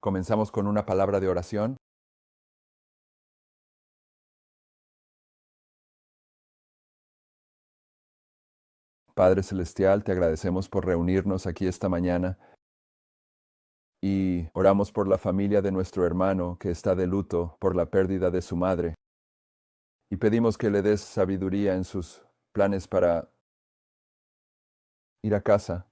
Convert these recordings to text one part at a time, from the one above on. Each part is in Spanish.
Comenzamos con una palabra de oración. Padre Celestial, te agradecemos por reunirnos aquí esta mañana y oramos por la familia de nuestro hermano que está de luto por la pérdida de su madre y pedimos que le des sabiduría en sus planes para ir a casa.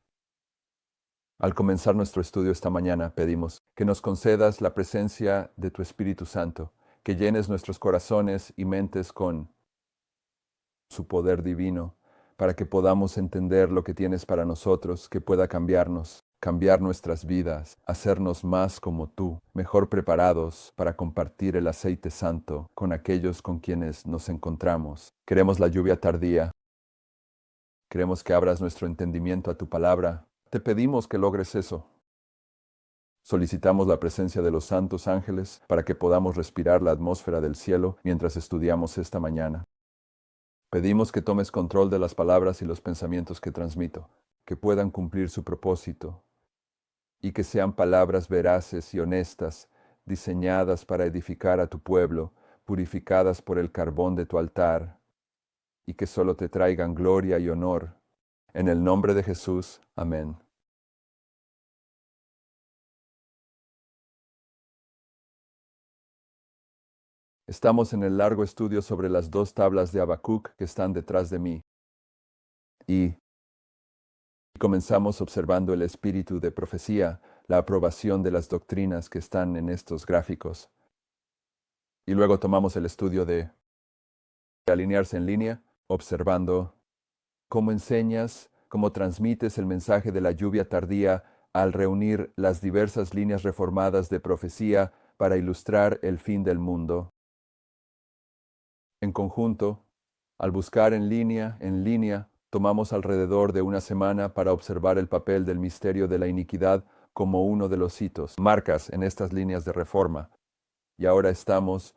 Al comenzar nuestro estudio esta mañana, pedimos que nos concedas la presencia de tu Espíritu Santo, que llenes nuestros corazones y mentes con su poder divino, para que podamos entender lo que tienes para nosotros, que pueda cambiarnos, cambiar nuestras vidas, hacernos más como tú, mejor preparados para compartir el aceite santo con aquellos con quienes nos encontramos. Queremos la lluvia tardía, queremos que abras nuestro entendimiento a tu palabra. Te pedimos que logres eso. Solicitamos la presencia de los santos ángeles para que podamos respirar la atmósfera del cielo mientras estudiamos esta mañana. Pedimos que tomes control de las palabras y los pensamientos que transmito, que puedan cumplir su propósito y que sean palabras veraces y honestas, diseñadas para edificar a tu pueblo, purificadas por el carbón de tu altar, y que solo te traigan gloria y honor. En el nombre de Jesús. Amén. Estamos en el largo estudio sobre las dos tablas de Habacuc que están detrás de mí. Y comenzamos observando el espíritu de profecía, la aprobación de las doctrinas que están en estos gráficos. Y luego tomamos el estudio de alinearse en línea, observando cómo enseñas, cómo transmites el mensaje de la lluvia tardía al reunir las diversas líneas reformadas de profecía para ilustrar el fin del mundo. En conjunto, al buscar en línea, tomamos alrededor de una semana para observar el papel del misterio de la iniquidad como uno de los hitos, marcas en estas líneas de reforma. Y ahora estamos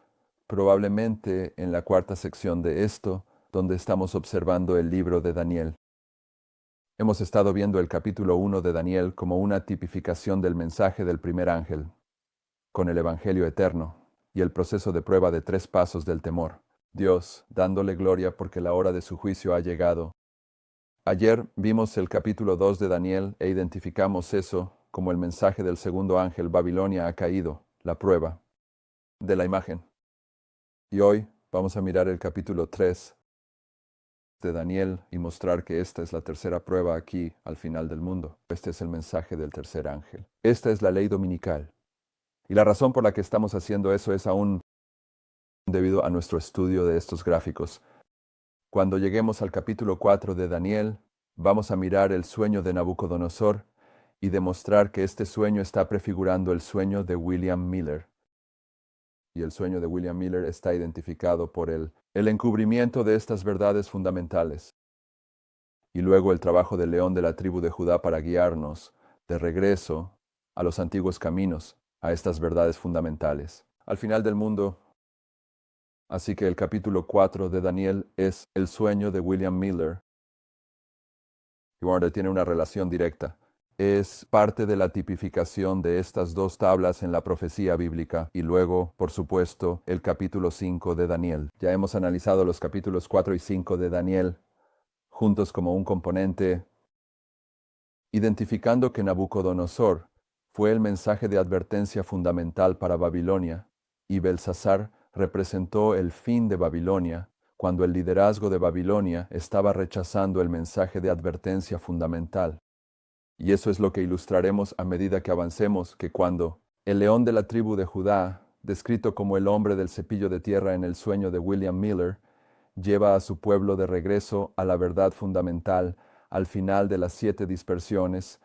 probablemente en la cuarta sección de esto, donde estamos observando el libro de Daniel. Hemos estado viendo el capítulo 1 de Daniel como una tipificación del mensaje del primer ángel, con el Evangelio eterno y el proceso de prueba de 3 pasos del temor. Dios, dándole gloria porque la hora de su juicio ha llegado. Ayer vimos el capítulo 2 de Daniel e identificamos eso como el mensaje del segundo ángel. Babilonia ha caído, la prueba de la imagen. Y hoy vamos a mirar el capítulo 3 de Daniel y mostrar que esta es la tercera prueba aquí al final del mundo. Este es el mensaje del tercer ángel. Esta es la ley dominical. Y la razón por la que estamos haciendo eso es aún debido a nuestro estudio de estos gráficos. Cuando lleguemos al capítulo 4 de Daniel, vamos a mirar el sueño de Nabucodonosor y demostrar que este sueño está prefigurando el sueño de William Miller. Y el sueño de William Miller está identificado por el encubrimiento de estas verdades fundamentales. Y luego el trabajo del león de la tribu de Judá para guiarnos de regreso a los antiguos caminos, a estas verdades fundamentales. Al final del mundo, así que el capítulo 4 de Daniel es el sueño de William Miller. Y bueno, tiene una relación directa. Es parte de la tipificación de estas dos tablas en la profecía bíblica y luego, por supuesto, el capítulo 5 de Daniel. Ya hemos analizado los capítulos 4 y 5 de Daniel juntos como un componente, identificando que Nabucodonosor fue el mensaje de advertencia fundamental para Babilonia y Belsasar representó el fin de Babilonia cuando el liderazgo de Babilonia estaba rechazando el mensaje de advertencia fundamental. Y eso es lo que ilustraremos a medida que avancemos, que cuando el león de la tribu de Judá, descrito como el hombre del cepillo de tierra en el sueño de William Miller, lleva a su pueblo de regreso a la verdad fundamental al final de las 7 dispersiones,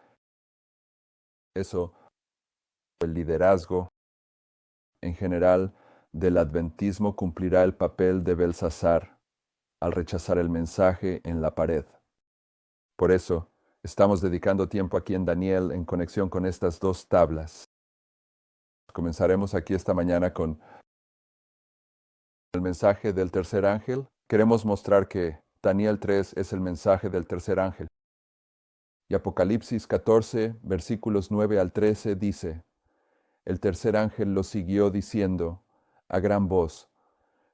eso, el liderazgo en general del adventismo cumplirá el papel de Belsasar al rechazar el mensaje en la pared. Por eso, estamos dedicando tiempo aquí en Daniel en conexión con estas dos tablas. Comenzaremos aquí esta mañana con el mensaje del tercer ángel. Queremos mostrar que Daniel 3 es el mensaje del tercer ángel. Y Apocalipsis 14, versículos 9 al 13 dice: El tercer ángel lo siguió diciendo, a gran voz,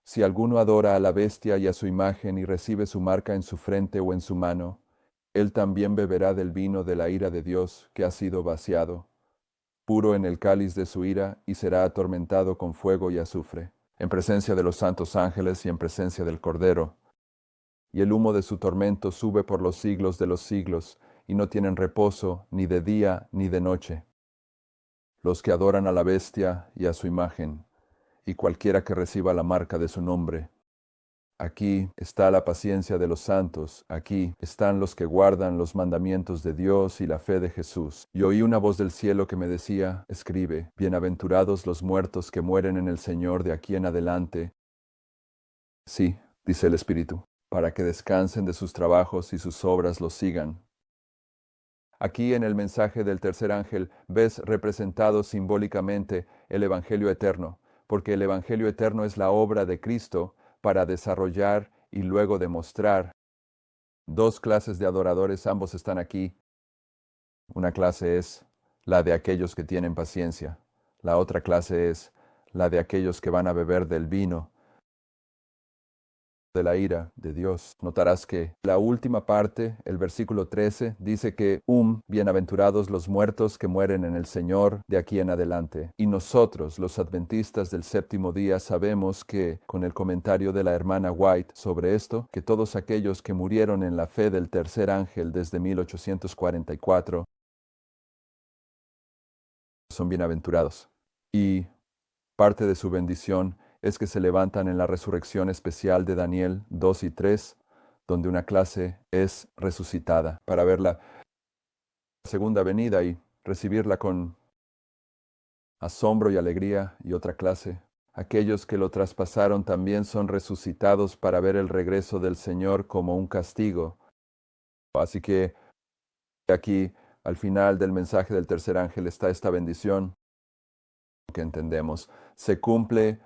si alguno adora a la bestia y a su imagen y recibe su marca en su frente o en su mano, él también beberá del vino de la ira de Dios que ha sido vaciado, puro en el cáliz de su ira, y será atormentado con fuego y azufre, en presencia de los santos ángeles y en presencia del Cordero. Y el humo de su tormento sube por los siglos de los siglos, y no tienen reposo ni de día ni de noche. Los que adoran a la bestia y a su imagen, y cualquiera que reciba la marca de su nombre. Aquí está la paciencia de los santos, aquí están los que guardan los mandamientos de Dios y la fe de Jesús. Y oí una voz del cielo que me decía, escribe, bienaventurados los muertos que mueren en el Señor de aquí en adelante. Sí, dice el Espíritu, para que descansen de sus trabajos y sus obras los sigan. Aquí en el mensaje del tercer ángel ves representado simbólicamente el Evangelio eterno, porque el Evangelio eterno es la obra de Cristo para desarrollar y luego demostrar. Dos clases de adoradores, ambos están aquí. Una clase es la de aquellos que tienen paciencia. La otra clase es la de aquellos que van a beber del vino de la ira de Dios. Notarás que la última parte, el versículo 13, dice que bienaventurados los muertos que mueren en el Señor de aquí en adelante. Y nosotros, los adventistas del séptimo día, sabemos que, con el comentario de la hermana White sobre esto, que todos aquellos que murieron en la fe del tercer ángel desde 1844 son bienaventurados. Y parte de su bendición es que se levantan en la resurrección especial de Daniel 2 y 3, donde una clase es resucitada para ver la segunda venida y recibirla con asombro y alegría, y otra clase. Aquellos que lo traspasaron también son resucitados para ver el regreso del Señor como un castigo. Así que aquí, al final del mensaje del tercer ángel, está esta bendición que entendemos. Se cumple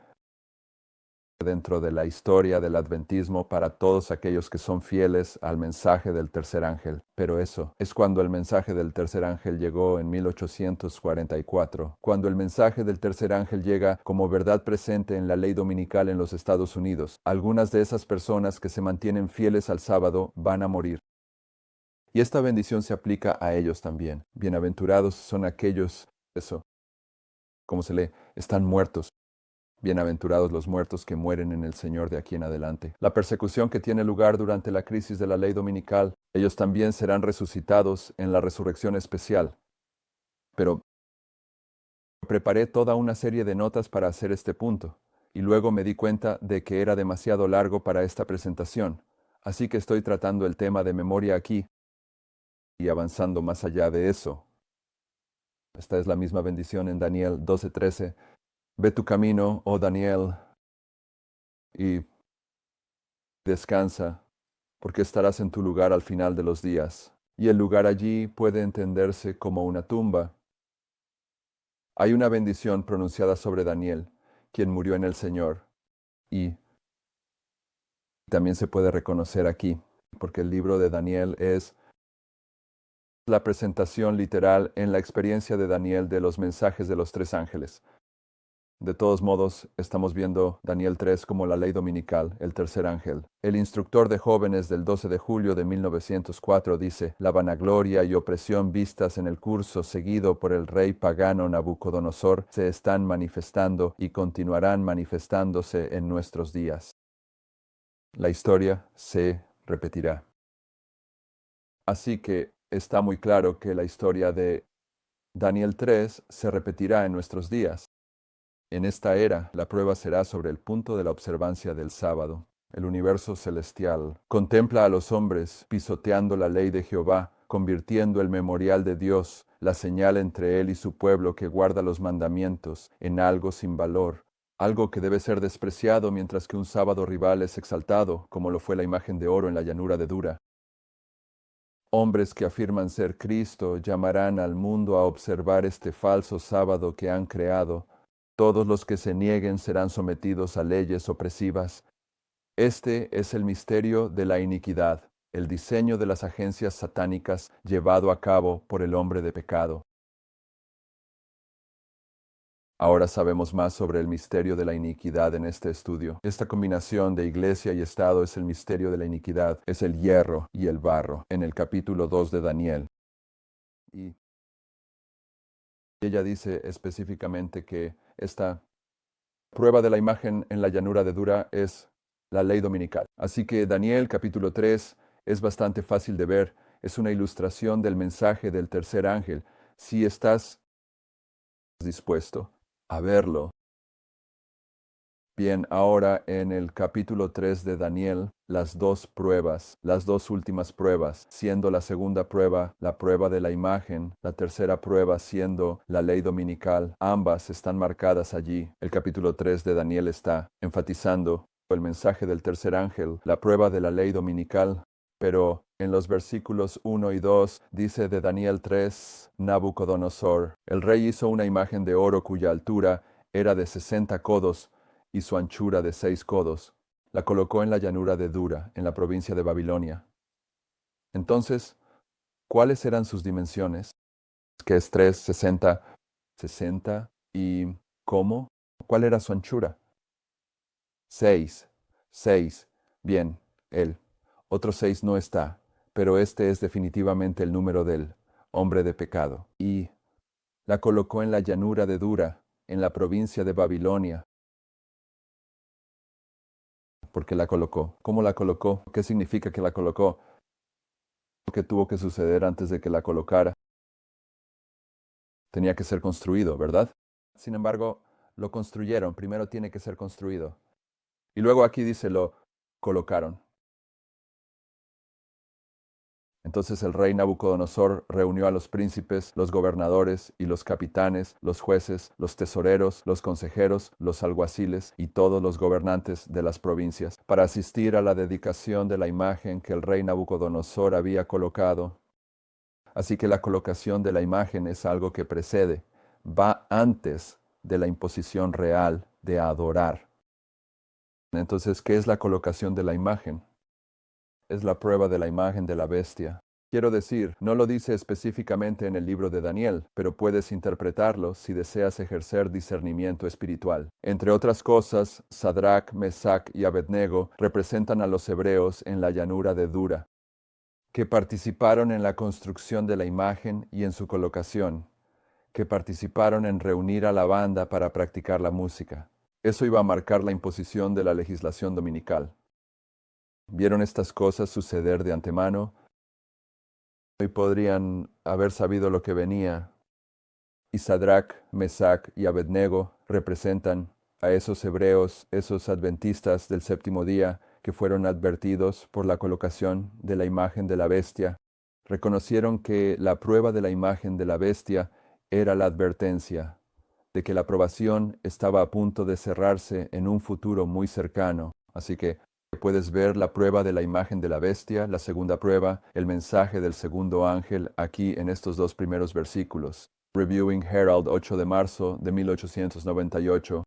dentro de la historia del adventismo para todos aquellos que son fieles al mensaje del tercer ángel. Pero eso es cuando el mensaje del tercer ángel llegó en 1844, cuando el mensaje del tercer ángel llega como verdad presente en la ley dominical en los Estados Unidos. Algunas de esas personas que se mantienen fieles al sábado van a morir. Y esta bendición se aplica a ellos también. Bienaventurados son aquellos, eso, como se lee, están muertos. Bienaventurados los muertos que mueren en el Señor de aquí en adelante. La persecución que tiene lugar durante la crisis de la ley dominical, ellos también serán resucitados en la resurrección especial. Pero preparé toda una serie de notas para hacer este punto, y luego me di cuenta de que era demasiado largo para esta presentación, así que estoy tratando el tema de memoria aquí y avanzando más allá de eso. Esta es la misma bendición en Daniel 12:13. Ve tu camino, oh Daniel, y descansa, porque estarás en tu lugar al final de los días. Y el lugar allí puede entenderse como una tumba. Hay una bendición pronunciada sobre Daniel, quien murió en el Señor, y también se puede reconocer aquí, porque el libro de Daniel es la presentación literal en la experiencia de Daniel de los mensajes de los tres ángeles. De todos modos, estamos viendo Daniel 3 como la ley dominical, el tercer ángel. El instructor de jóvenes del 12 de julio de 1904 dice, la vanagloria y opresión vistas en el curso seguido por el rey pagano Nabucodonosor se están manifestando y continuarán manifestándose en nuestros días. La historia se repetirá. Así que está muy claro que la historia de Daniel 3 se repetirá en nuestros días. En esta era, la prueba será sobre el punto de la observancia del sábado. El universo celestial contempla a los hombres pisoteando la ley de Jehová, convirtiendo el memorial de Dios, la señal entre él y su pueblo que guarda los mandamientos, en algo sin valor, algo que debe ser despreciado mientras que un sábado rival es exaltado, como lo fue la imagen de oro en la llanura de Dura. Hombres que afirman ser Cristo llamarán al mundo a observar este falso sábado que han creado. Todos los que se nieguen serán sometidos a leyes opresivas. Este es el misterio de la iniquidad, el diseño de las agencias satánicas llevado a cabo por el hombre de pecado. Ahora sabemos más sobre el misterio de la iniquidad en este estudio. Esta combinación de iglesia y Estado es el misterio de la iniquidad, es el hierro y el barro, en el capítulo 2 de Daniel. Y ella dice específicamente que esta prueba de la imagen en la llanura de Dura es la ley dominical. Así que Daniel capítulo 3 es bastante fácil de ver, es una ilustración del mensaje del tercer ángel. Si estás dispuesto a verlo. Bien, ahora en el capítulo 3 de Daniel, las dos pruebas, las dos últimas pruebas, siendo la segunda prueba la prueba de la imagen, la tercera prueba siendo la ley dominical, ambas están marcadas allí. El capítulo 3 de Daniel está enfatizando el mensaje del tercer ángel, la prueba de la ley dominical, pero en los versículos 1 y 2 dice de Daniel 3, Nabucodonosor, el rey hizo una imagen de oro cuya altura era de 60 codos, y su anchura de 6 codos. La colocó en la llanura de Dura, en la provincia de Babilonia. Entonces, ¿cuáles eran sus dimensiones? ¿Qué es 3, 60, 60? ¿Y cómo? ¿Cuál era su anchura? 6, 6. Bien, el otro 6 no está, pero este es definitivamente el número del hombre de pecado. Y la colocó en la llanura de Dura, en la provincia de Babilonia. Porque la colocó. ¿Cómo la colocó? ¿Qué significa que la colocó? ¿Qué tuvo que suceder antes de que la colocara? Tenía que ser construido, ¿verdad? Sin embargo, lo construyeron. Primero tiene que ser construido. Y luego aquí dice lo colocaron. Entonces el rey Nabucodonosor reunió a los príncipes, los gobernadores y los capitanes, los jueces, los tesoreros, los consejeros, los alguaciles y todos los gobernantes de las provincias para asistir a la dedicación de la imagen que el rey Nabucodonosor había colocado. Así que la colocación de la imagen es algo que precede, va antes de la imposición real de adorar. Entonces, ¿qué es la colocación de la imagen? Es la prueba de la imagen de la bestia. Quiero decir, no lo dice específicamente en el libro de Daniel, pero puedes interpretarlo si deseas ejercer discernimiento espiritual. Entre otras cosas, Sadrach, Mesach y Abednego representan a los hebreos en la llanura de Dura, que participaron en la construcción de la imagen y en su colocación, que participaron en reunir a la banda para practicar la música. Eso iba a marcar la imposición de la legislación dominical. Vieron estas cosas suceder de antemano y podrían haber sabido lo que venía. Y Sadrach, Mesach y Abednego representan a esos hebreos, esos adventistas del séptimo día que fueron advertidos por la colocación de la imagen de la bestia. Reconocieron que la prueba de la imagen de la bestia era la advertencia de que la aprobación estaba a punto de cerrarse en un futuro muy cercano. Así que puedes ver la prueba de la imagen de la bestia, la segunda prueba, el mensaje del segundo ángel aquí en estos dos primeros versículos. Reviewing Herald, 8 de marzo de 1898.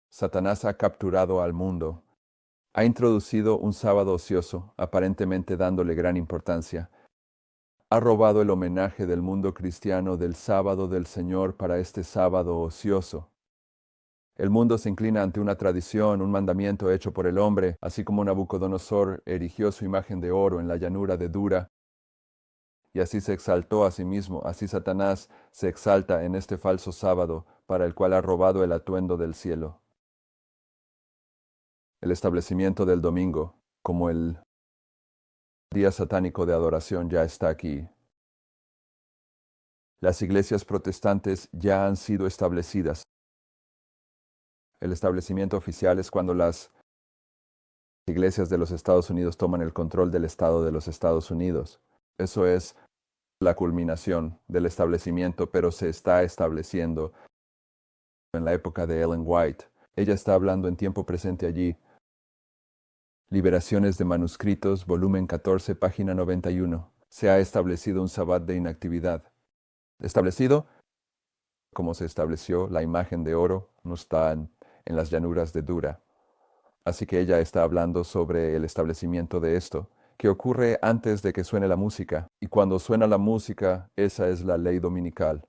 Satanás ha capturado al mundo. Ha introducido un sábado ocioso, aparentemente dándole gran importancia. Ha robado el homenaje del mundo cristiano del sábado del Señor para este sábado ocioso. El mundo se inclina ante una tradición, un mandamiento hecho por el hombre, así como Nabucodonosor erigió su imagen de oro en la llanura de Dura, y así se exaltó a sí mismo, así Satanás se exalta en este falso sábado, para el cual ha robado el atuendo del cielo. El establecimiento del domingo, como el día satánico de adoración, ya está aquí. Las iglesias protestantes ya han sido establecidas. El establecimiento oficial es cuando las iglesias de los Estados Unidos toman el control del Estado de los Estados Unidos. Eso es la culminación del establecimiento, pero se está estableciendo en la época de Ellen White. Ella está hablando en tiempo presente allí. Liberaciones de manuscritos, volumen 14, página 91. Se ha establecido un sabbat de inactividad. Establecido, como se estableció la imagen de oro, no está en las llanuras de Dura. Así que ella está hablando sobre el establecimiento de esto, que ocurre antes de que suene la música. Y cuando suena la música, esa es la ley dominical.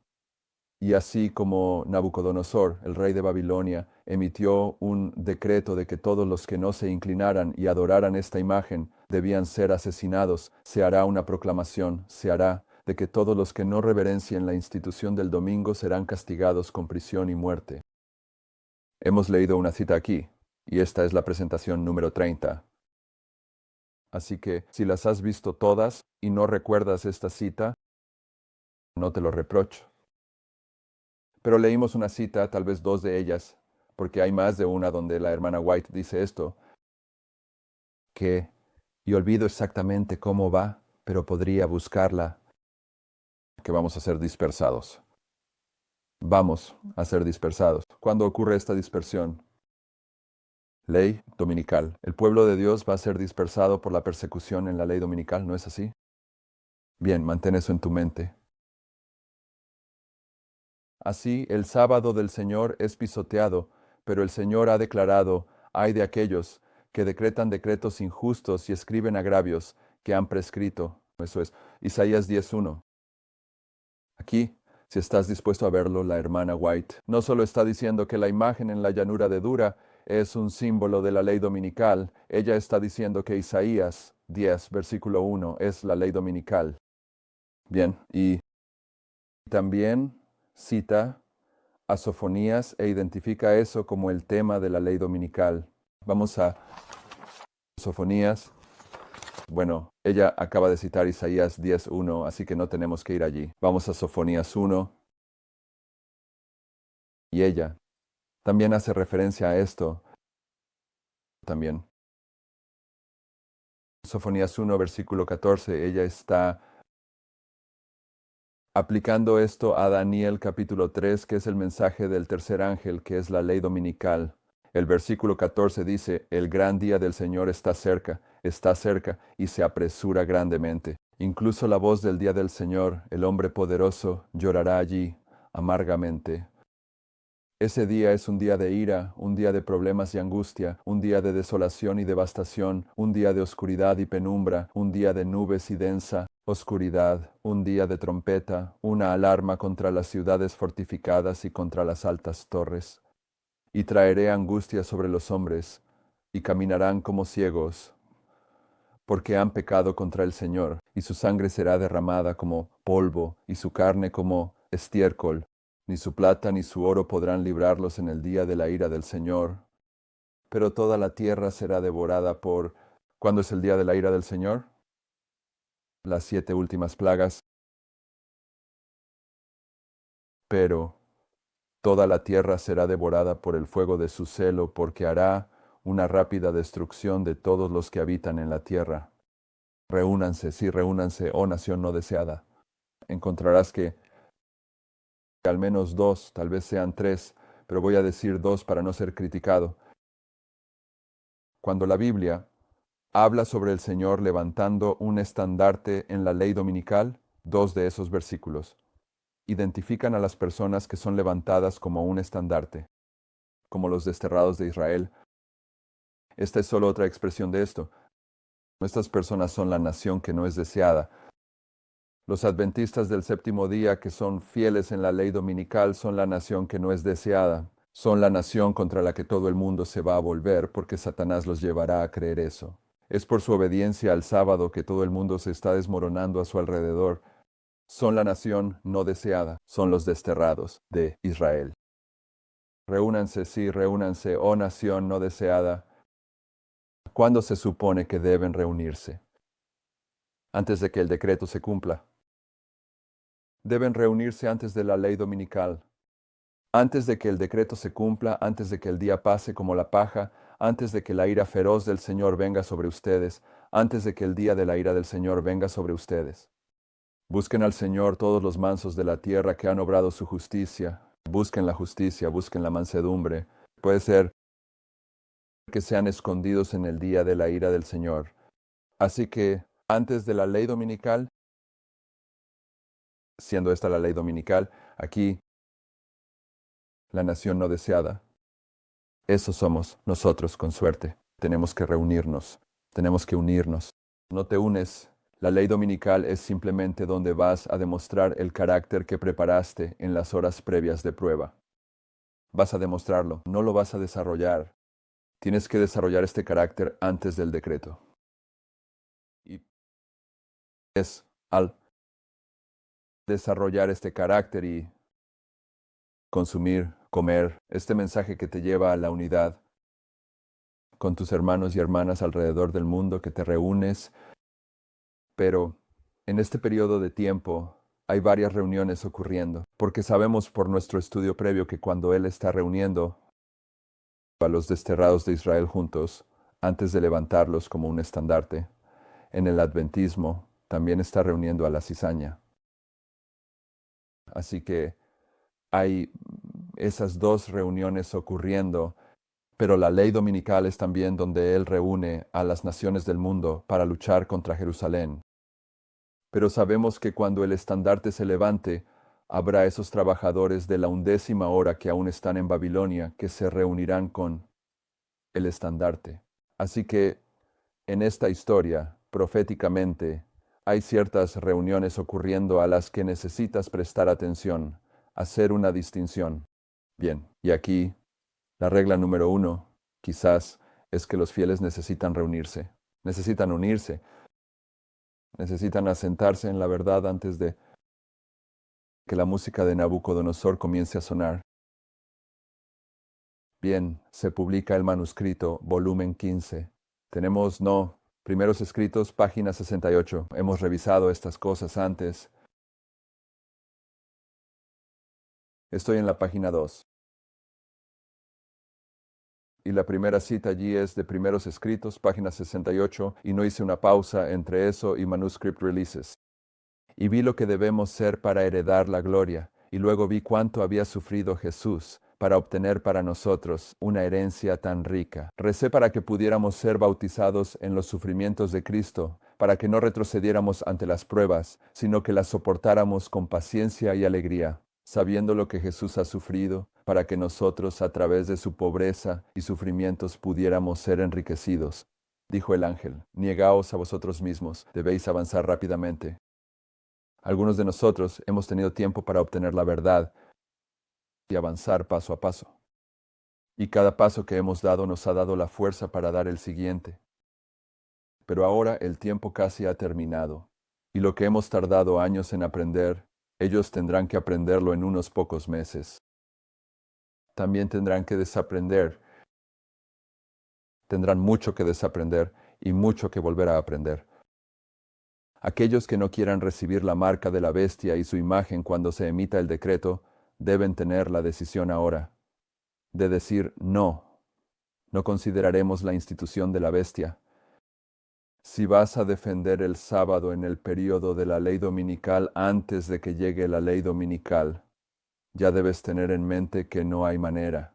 Y así como Nabucodonosor, el rey de Babilonia, emitió un decreto de que todos los que no se inclinaran y adoraran esta imagen debían ser asesinados, se hará una proclamación, se hará, de que todos los que no reverencien la institución del domingo serán castigados con prisión y muerte. Hemos leído una cita aquí, y esta es la presentación número 30. Así que, si las has visto todas y no recuerdas esta cita, no te lo reprocho. Pero leímos una cita, tal vez dos de ellas, porque hay más de una donde la hermana White dice esto, y olvido exactamente cómo va, pero podría buscarla, que vamos a ser dispersados. Vamos a ser dispersados. ¿Cuándo ocurre esta dispersión? Ley dominical. El pueblo de Dios va a ser dispersado por la persecución en la ley dominical, ¿no es así? Bien, mantén eso en tu mente. Así, el sábado del Señor es pisoteado, pero el Señor ha declarado, ay de aquellos que decretan decretos injustos y escriben agravios que han prescrito. Eso es Isaías 10:1. Aquí, si estás dispuesto a verlo, la hermana White no solo está diciendo que la imagen en la llanura de Dura es un símbolo de la ley dominical, ella está diciendo que Isaías 10, versículo 1, es la ley dominical. Bien, y también cita a Sofonías e identifica eso como el tema de la ley dominical. Vamos a Sofonías. Bueno, ella acaba de citar Isaías 10:1, así que no tenemos que ir allí. Vamos a Sofonías 1. Y ella también hace referencia a esto. También. Sofonías 1, versículo 14, ella está aplicando esto a Daniel capítulo 3, que es el mensaje del tercer ángel, que es la ley dominical. El versículo 14 dice, el gran día del Señor está cerca, y se apresura grandemente. Incluso la voz del día del Señor, el hombre poderoso, llorará allí amargamente. Ese día es un día de ira, un día de problemas y angustia, un día de desolación y devastación, un día de oscuridad y penumbra, un día de nubes y densa oscuridad, un día de trompeta, una alarma contra las ciudades fortificadas y contra las altas torres. Y traeré angustia sobre los hombres, y caminarán como ciegos, porque han pecado contra el Señor, y su sangre será derramada como polvo, y su carne como estiércol. Ni su plata ni su oro podrán librarlos en el día de la ira del Señor. Pero toda la tierra será devorada por... ¿Cuándo es el día de la ira del Señor? Las 7 últimas plagas. Pero toda la tierra será devorada por el fuego de su celo, porque hará una rápida destrucción de todos los que habitan en la tierra. Reúnanse, sí, reúnanse, oh nación no deseada. Encontrarás que al menos dos, tal vez sean tres, pero voy a decir dos para no ser criticado. Cuando la Biblia habla sobre el Señor levantando un estandarte en la ley dominical, dos de esos versículos identifican a las personas que son levantadas como un estandarte, como los desterrados de Israel. Esta es solo otra expresión de esto. Estas personas son la nación que no es deseada. Los adventistas del séptimo día, que son fieles en la ley dominical, son la nación que no es deseada. Son la nación contra la que todo el mundo se va a volver, porque Satanás los llevará a creer eso. Es por su obediencia al sábado que todo el mundo se está desmoronando a su alrededor. Son la nación no deseada, son los desterrados de Israel. Reúnanse, sí, reúnanse, oh nación no deseada. ¿Cuándo se supone que deben reunirse? Antes de que el decreto se cumpla. Deben reunirse antes de la ley dominical, antes de que el decreto se cumpla, antes de que el día pase como la paja, antes de que la ira feroz del Señor venga sobre ustedes, antes de que el día de la ira del Señor venga sobre ustedes. Busquen al Señor todos los mansos de la tierra que han obrado su justicia. Busquen la justicia, busquen la mansedumbre. Puede ser que sean escondidos en el día de la ira del Señor. Así que, antes de la ley dominical, siendo esta la ley dominical, aquí, la nación no deseada, eso somos nosotros con suerte. Tenemos que reunirnos, tenemos que unirnos. No te unes La ley dominical es simplemente donde vas a demostrar el carácter que preparaste en las horas previas de prueba. Vas a demostrarlo, no lo vas a desarrollar. Tienes que desarrollar este carácter antes del decreto. Y es al desarrollar este carácter y consumir, comer, este mensaje que te lleva a la unidad con tus hermanos y hermanas alrededor del mundo, que te reúnes, pero en este periodo de tiempo hay varias reuniones ocurriendo, porque sabemos por nuestro estudio previo que cuando Él está reuniendo a los desterrados de Israel juntos, antes de levantarlos como un estandarte, en el adventismo también está reuniendo a la cizaña. Así que hay esas dos reuniones ocurriendo, pero la ley dominical es también donde Él reúne a las naciones del mundo para luchar contra Jerusalén. Pero sabemos que cuando el estandarte se levante, habrá esos trabajadores de la 11ª hora que aún están en Babilonia, que se reunirán con el estandarte. Así que en esta historia, proféticamente, hay ciertas reuniones ocurriendo a las que necesitas prestar atención, hacer una distinción. Bien, y aquí la regla número 1, quizás, es que los fieles necesitan reunirse, necesitan unirse, necesitan asentarse en la verdad antes de que la música de Nabucodonosor comience a sonar. Bien, se publica el manuscrito, volumen 15. Tenemos, primeros escritos, página 68. Hemos revisado estas cosas antes. Estoy en la página 2. Y la primera cita allí es de primeros escritos, página 68, y no hice una pausa entre eso y manuscript releases. Y vi lo que debemos ser para heredar la gloria, y luego vi cuánto había sufrido Jesús para obtener para nosotros una herencia tan rica. Recé para que pudiéramos ser bautizados en los sufrimientos de Cristo, para que no retrocediéramos ante las pruebas, sino que las soportáramos con paciencia y alegría, sabiendo lo que Jesús ha sufrido, para que nosotros, a través de su pobreza y sufrimientos, pudiéramos ser enriquecidos. Dijo el ángel, niegaos a vosotros mismos, debéis avanzar rápidamente. Algunos de nosotros hemos tenido tiempo para obtener la verdad y avanzar paso a paso. Y cada paso que hemos dado nos ha dado la fuerza para dar el siguiente. Pero ahora el tiempo casi ha terminado, y lo que hemos tardado años en aprender, ellos tendrán que aprenderlo en unos pocos meses. También tendrán que desaprender. Tendrán mucho que desaprender y mucho que volver a aprender. Aquellos que no quieran recibir la marca de la bestia y su imagen cuando se emita el decreto, deben tener la decisión ahora, de decir no. No consideraremos la institución de la bestia. Si vas a defender el sábado en el período de la ley dominical antes de que llegue la ley dominical, ya debes tener en mente que no hay manera,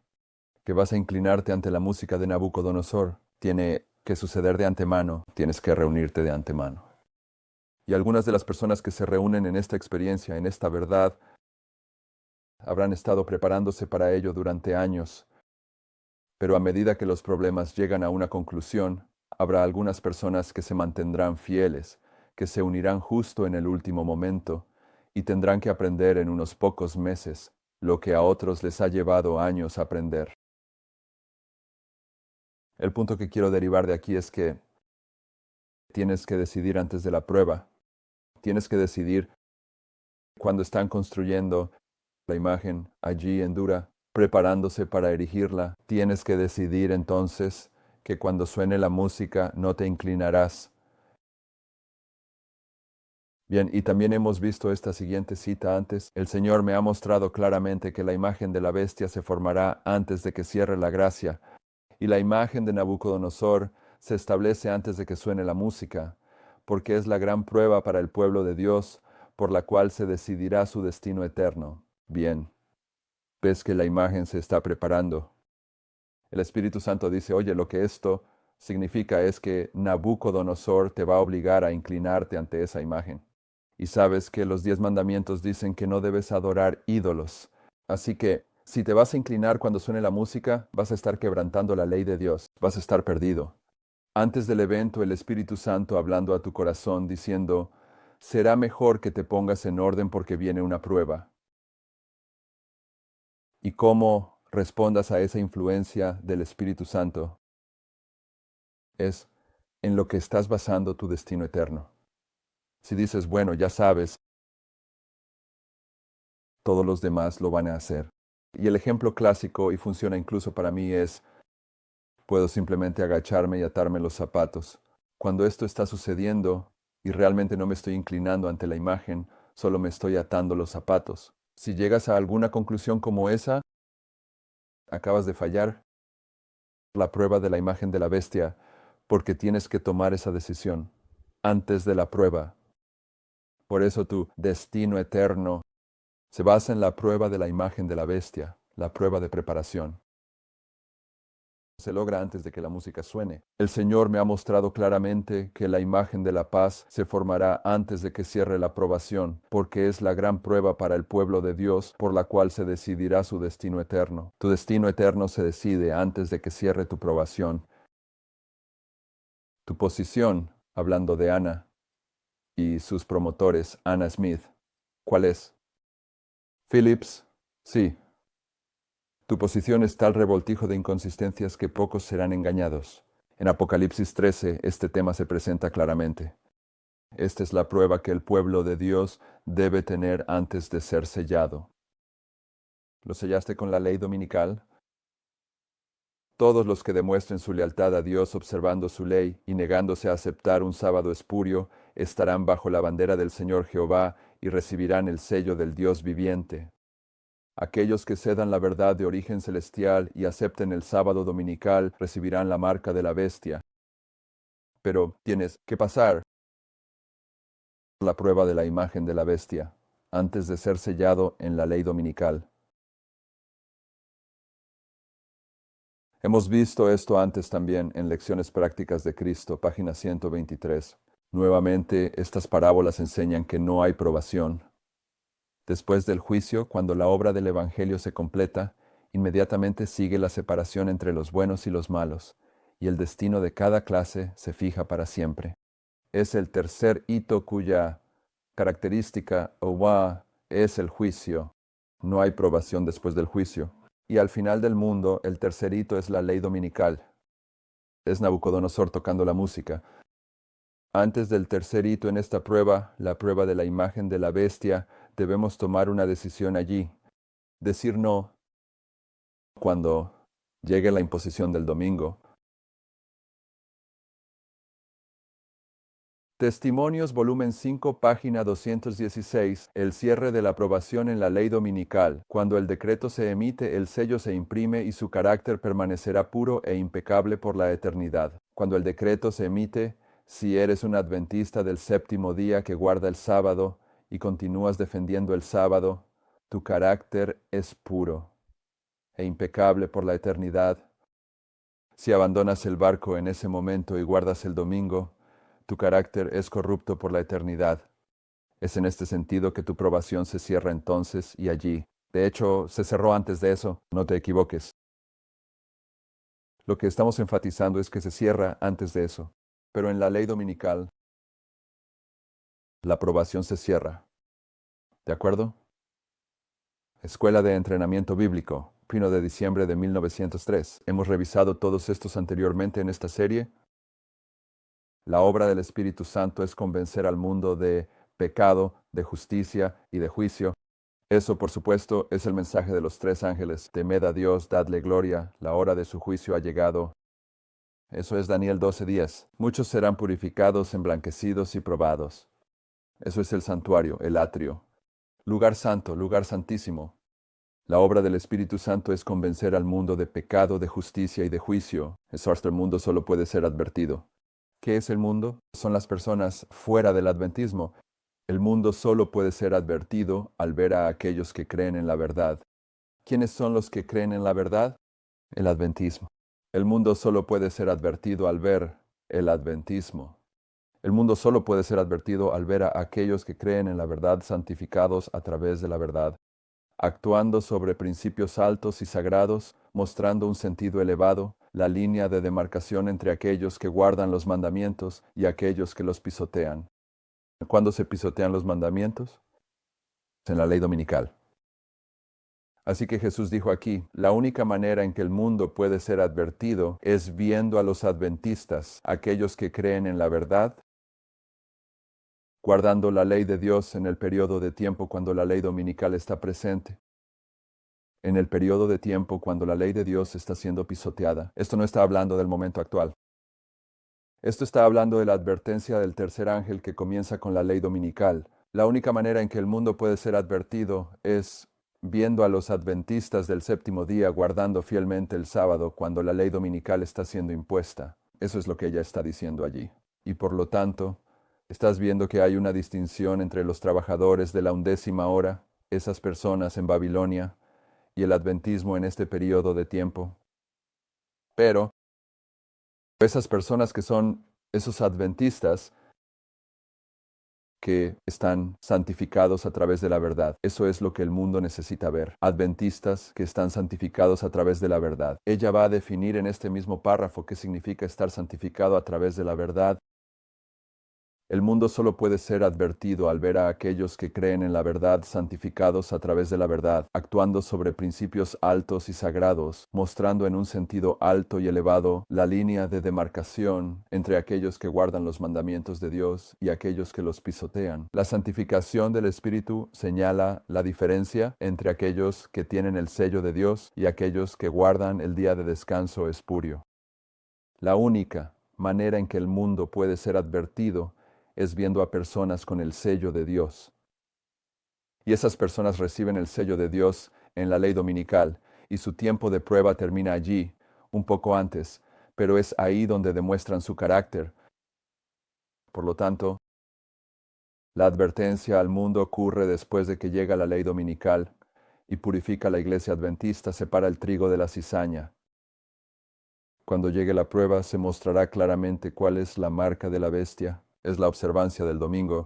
que vas a inclinarte ante la música de Nabucodonosor. Tiene que suceder de antemano, tienes que reunirte de antemano. Y algunas de las personas que se reúnen en esta experiencia, en esta verdad, habrán estado preparándose para ello durante años, pero a medida que los problemas llegan a una conclusión, habrá algunas personas que se mantendrán fieles, que se unirán justo en el último momento, y tendrán que aprender en unos pocos meses lo que a otros les ha llevado años aprender. El punto que quiero derivar de aquí es que tienes que decidir antes de la prueba. Tienes que decidir cuando están construyendo la imagen allí en Dura, preparándose para erigirla. Tienes que decidir entonces que cuando suene la música no te inclinarás. Bien, y también hemos visto esta siguiente cita antes. El Señor me ha mostrado claramente que la imagen de la bestia se formará antes de que cierre la gracia, y la imagen de Nabucodonosor se establece antes de que suene la música, porque es la gran prueba para el pueblo de Dios, por la cual se decidirá su destino eterno. Bien, ves que la imagen se está preparando. El Espíritu Santo dice, oye, lo que esto significa es que Nabucodonosor te va a obligar a inclinarte ante esa imagen. Y sabes que los 10 mandamientos dicen que no debes adorar ídolos. Así que, si te vas a inclinar cuando suene la música, vas a estar quebrantando la ley de Dios, vas a estar perdido. Antes del evento, el Espíritu Santo hablando a tu corazón, diciendo, será mejor que te pongas en orden porque viene una prueba. Y cómo respondas a esa influencia del Espíritu Santo es en lo que estás basando tu destino eterno. Si dices, bueno, ya sabes, todos los demás lo van a hacer. Y el ejemplo clásico, y funciona incluso para mí, es, puedo simplemente agacharme y atarme los zapatos. Cuando esto está sucediendo y realmente no me estoy inclinando ante la imagen, solo me estoy atando los zapatos. Si llegas a alguna conclusión como esa, acabas de fallar la prueba de la imagen de la bestia, porque tienes que tomar esa decisión antes de la prueba. Por eso tu destino eterno se basa en la prueba de la imagen de la bestia, la prueba de preparación. Se logra antes de que la música suene. El Señor me ha mostrado claramente que la imagen de la paz se formará antes de que cierre la probación, porque es la gran prueba para el pueblo de Dios por la cual se decidirá su destino eterno. Tu destino eterno se decide antes de que cierre tu probación. Tu posición, hablando de Ana y sus promotores, Anna Smith, ¿cuál es? Phillips, sí. Tu posición es tal revoltijo de inconsistencias que pocos serán engañados. En Apocalipsis 13 este tema se presenta claramente. Esta es la prueba que el pueblo de Dios debe tener antes de ser sellado. ¿Lo sellaste con la ley dominical? Todos los que demuestren su lealtad a Dios observando su ley y negándose a aceptar un sábado espurio estarán bajo la bandera del Señor Jehová y recibirán el sello del Dios viviente. Aquellos que cedan la verdad de origen celestial y acepten el sábado dominical recibirán la marca de la bestia. Pero tienes que pasar la prueba de la imagen de la bestia antes de ser sellado en la ley dominical. Hemos visto esto antes también en Lecciones Prácticas de Cristo, página 123. Nuevamente, estas parábolas enseñan que no hay probación. Después del juicio, cuando la obra del Evangelio se completa, inmediatamente sigue la separación entre los buenos y los malos, y el destino de cada clase se fija para siempre. Es el tercer hito cuya característica o es el juicio. No hay probación después del juicio. Y al final del mundo, el tercer hito es la ley dominical. Es Nabucodonosor tocando la música. Antes del tercer hito en esta prueba, la prueba de la imagen de la bestia, debemos tomar una decisión allí. Decir no cuando llegue la imposición del domingo. Testimonios, volumen 5, página 216, el cierre de la aprobación en la ley dominical. Cuando el decreto se emite, el sello se imprime y su carácter permanecerá puro e impecable por la eternidad. Cuando el decreto se emite, si eres un adventista del séptimo día que guarda el sábado y continúas defendiendo el sábado, tu carácter es puro e impecable por la eternidad. Si abandonas el barco en ese momento y guardas el domingo, tu carácter es corrupto por la eternidad. Es en este sentido que tu probación se cierra entonces y allí. De hecho, se cerró antes de eso, no te equivoques. Lo que estamos enfatizando es que se cierra antes de eso. Pero en la ley dominical, la probación se cierra. ¿De acuerdo? Escuela de Entrenamiento Bíblico, 1 de diciembre de 1903. Hemos revisado todos estos anteriormente en esta serie. La obra del Espíritu Santo es convencer al mundo de pecado, de justicia y de juicio. Eso, por supuesto, es el mensaje de los tres ángeles. Temed a Dios, dadle gloria, la hora de su juicio ha llegado. Eso es Daniel 12:10. Muchos serán purificados, emblanquecidos y probados. Eso es el santuario, el atrio. Lugar santo, lugar santísimo. La obra del Espíritu Santo es convencer al mundo de pecado, de justicia y de juicio. Eso hasta el mundo solo puede ser advertido. ¿Qué es el mundo? Son las personas fuera del adventismo. El mundo solo puede ser advertido al ver a aquellos que creen en la verdad. ¿Quiénes son los que creen en la verdad? El adventismo. El mundo solo puede ser advertido al ver el adventismo. El mundo solo puede ser advertido al ver a aquellos que creen en la verdad santificados a través de la verdad, actuando sobre principios altos y sagrados, mostrando un sentido elevado, la línea de demarcación entre aquellos que guardan los mandamientos y aquellos que los pisotean. ¿Cuándo se pisotean los mandamientos? En la ley dominical. Así que Jesús dijo aquí, la única manera en que el mundo puede ser advertido es viendo a los adventistas, aquellos que creen en la verdad, guardando la ley de Dios en el periodo de tiempo cuando la ley dominical está presente, en el periodo de tiempo cuando la ley de Dios está siendo pisoteada. Esto no está hablando del momento actual. Esto está hablando de la advertencia del tercer ángel que comienza con la ley dominical. La única manera en que el mundo puede ser advertido es viendo a los adventistas del séptimo día guardando fielmente el sábado cuando la ley dominical está siendo impuesta. Eso es lo que ella está diciendo allí. Y por lo tanto, estás viendo que hay una distinción entre los trabajadores de la 11ª hora, esas personas en Babilonia, y el adventismo en este periodo de tiempo. Pero esas personas que son esos adventistas que están santificados a través de la verdad. Eso es lo que el mundo necesita ver. Adventistas que están santificados a través de la verdad. Ella va a definir en este mismo párrafo qué significa estar santificado a través de la verdad. El mundo solo puede ser advertido al ver a aquellos que creen en la verdad santificados a través de la verdad, actuando sobre principios altos y sagrados, mostrando en un sentido alto y elevado la línea de demarcación entre aquellos que guardan los mandamientos de Dios y aquellos que los pisotean. La santificación del Espíritu señala la diferencia entre aquellos que tienen el sello de Dios y aquellos que guardan el día de descanso espurio. La única manera en que el mundo puede ser advertido es viendo a personas con el sello de Dios. Y esas personas reciben el sello de Dios en la ley dominical, y su tiempo de prueba termina allí, un poco antes, pero es ahí donde demuestran su carácter. Por lo tanto, la advertencia al mundo ocurre después de que llega la ley dominical y purifica la iglesia adventista, separa el trigo de la cizaña. Cuando llegue la prueba, se mostrará claramente cuál es la marca de la bestia. Es la observancia del domingo.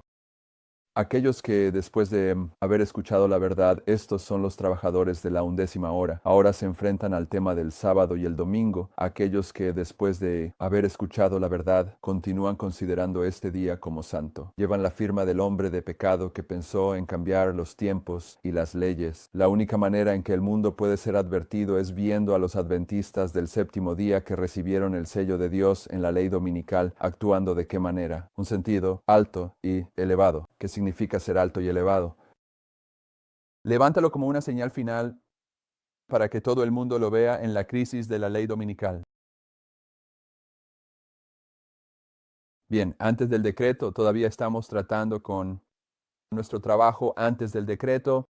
Aquellos que después de haber escuchado la verdad, estos son los trabajadores de la 11ª hora. Ahora se enfrentan al tema del sábado y el domingo. Aquellos que después de haber escuchado la verdad, continúan considerando este día como santo. Llevan la firma del hombre de pecado que pensó en cambiar los tiempos y las leyes. La única manera en que el mundo puede ser advertido es viendo a los adventistas del séptimo día que recibieron el sello de Dios en la ley dominical, actuando de qué manera. Un sentido alto y elevado, que significa ser alto y elevado. Levántalo como una señal final para que todo el mundo lo vea en la crisis de la ley dominical. Bien, antes del decreto, todavía estamos tratando con nuestro trabajo antes del decreto.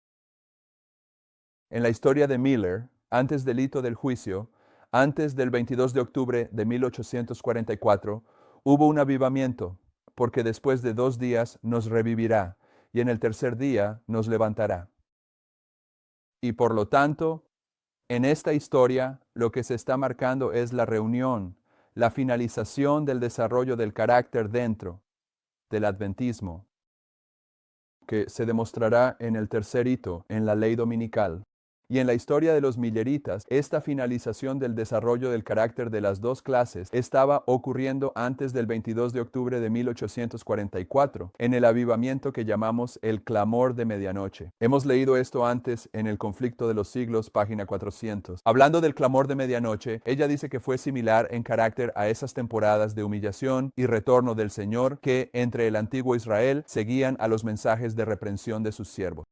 En la historia de Miller, antes del hito del juicio, antes del 22 de octubre de 1844, hubo un avivamiento, porque después de 2 días nos revivirá, y en el tercer día nos levantará. Y por lo tanto, en esta historia, lo que se está marcando es la reunión, la finalización del desarrollo del carácter dentro del adventismo, que se demostrará en el tercer hito, en la ley dominical. Y en la historia de los milleritas, esta finalización del desarrollo del carácter de las dos clases estaba ocurriendo antes del 22 de octubre de 1844, en el avivamiento que llamamos el clamor de medianoche. Hemos leído esto antes en El conflicto de los siglos, página 400. Hablando del clamor de medianoche, ella dice que fue similar en carácter a esas temporadas de humillación y retorno del Señor que entre el antiguo Israel seguían a los mensajes de reprensión de sus siervos.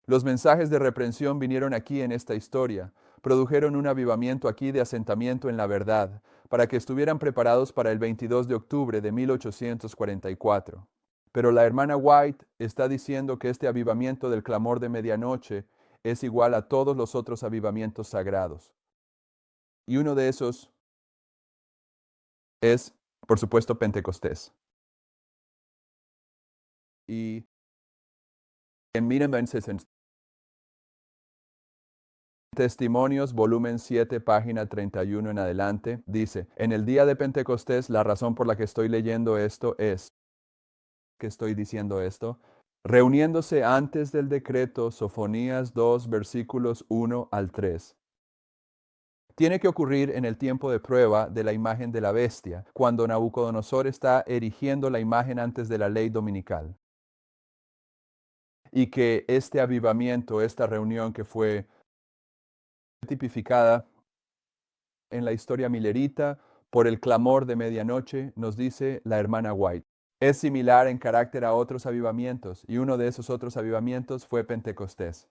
Los mensajes de reprensión vinieron aquí en esta historia, produjeron un avivamiento aquí de asentamiento en la verdad, para que estuvieran preparados para el 22 de octubre de 1844. Pero la hermana White está diciendo que este avivamiento del clamor de medianoche es igual a todos los otros avivamientos sagrados. Y uno de esos es, por supuesto, Pentecostés. Y en Testimonios, volumen 7, página 31 en adelante, dice, en el día de Pentecostés, la razón por la que estoy leyendo esto es, que estoy diciendo esto, reuniéndose antes del decreto, Sofonías 2, versículos 1 al 3. Tiene que ocurrir en el tiempo de prueba de la imagen de la bestia, cuando Nabucodonosor está erigiendo la imagen antes de la ley dominical. Y que este avivamiento, esta reunión que fue tipificada en la historia milerita por el clamor de medianoche, nos dice la hermana White. Es similar en carácter a otros avivamientos, y uno de esos otros avivamientos fue Pentecostés.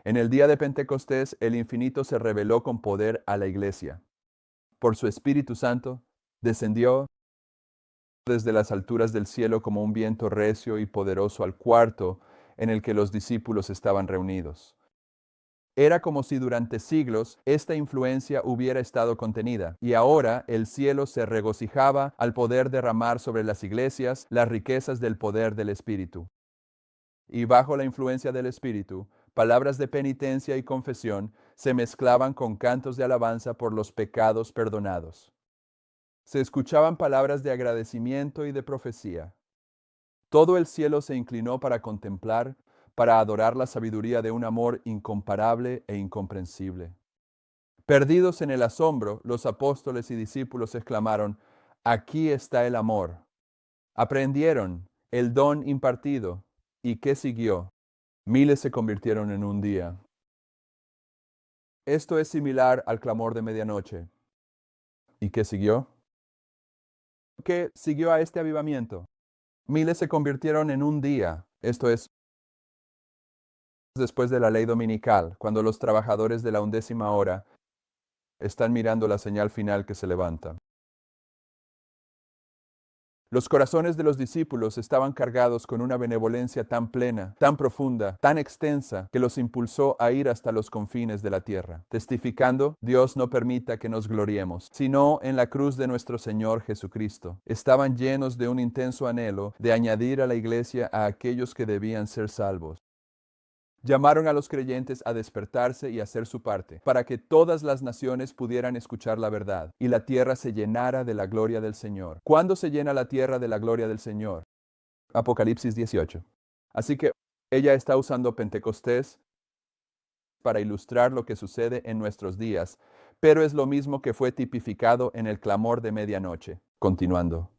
En el día de Pentecostés, el infinito se reveló con poder a la iglesia. Por su Espíritu Santo, descendió desde las alturas del cielo como un viento recio y poderoso al cuarto en el que los discípulos estaban reunidos. Era como si durante siglos esta influencia hubiera estado contenida, y ahora el cielo se regocijaba al poder derramar sobre las iglesias las riquezas del poder del Espíritu. Y bajo la influencia del Espíritu, palabras de penitencia y confesión se mezclaban con cantos de alabanza por los pecados perdonados. Se escuchaban palabras de agradecimiento y de profecía. Todo el cielo se inclinó para contemplar, para adorar la sabiduría de un amor incomparable e incomprensible. Perdidos en el asombro, los apóstoles y discípulos exclamaron: «Aquí está el amor». Aprendieron el don impartido. ¿Y qué siguió? Miles se convirtieron en un día. Esto es similar al clamor de medianoche. ¿Y qué siguió? ¿Qué siguió a este avivamiento? Miles se convirtieron en un día. Esto es después de la ley dominical, cuando los trabajadores de la 11ª hora están mirando la señal final que se levanta. Los corazones de los discípulos estaban cargados con una benevolencia tan plena, tan profunda, tan extensa, que los impulsó a ir hasta los confines de la tierra, testificando: Dios no permita que nos gloriemos, sino en la cruz de nuestro Señor Jesucristo. Estaban llenos de un intenso anhelo de añadir a la iglesia a aquellos que debían ser salvos. Llamaron a los creyentes a despertarse y hacer su parte, para que todas las naciones pudieran escuchar la verdad, y la tierra se llenara de la gloria del Señor. ¿Cuándo se llena la tierra de la gloria del Señor? Apocalipsis 18. Así que ella está usando Pentecostés para ilustrar lo que sucede en nuestros días, pero es lo mismo que fue tipificado en el clamor de medianoche. Continuando.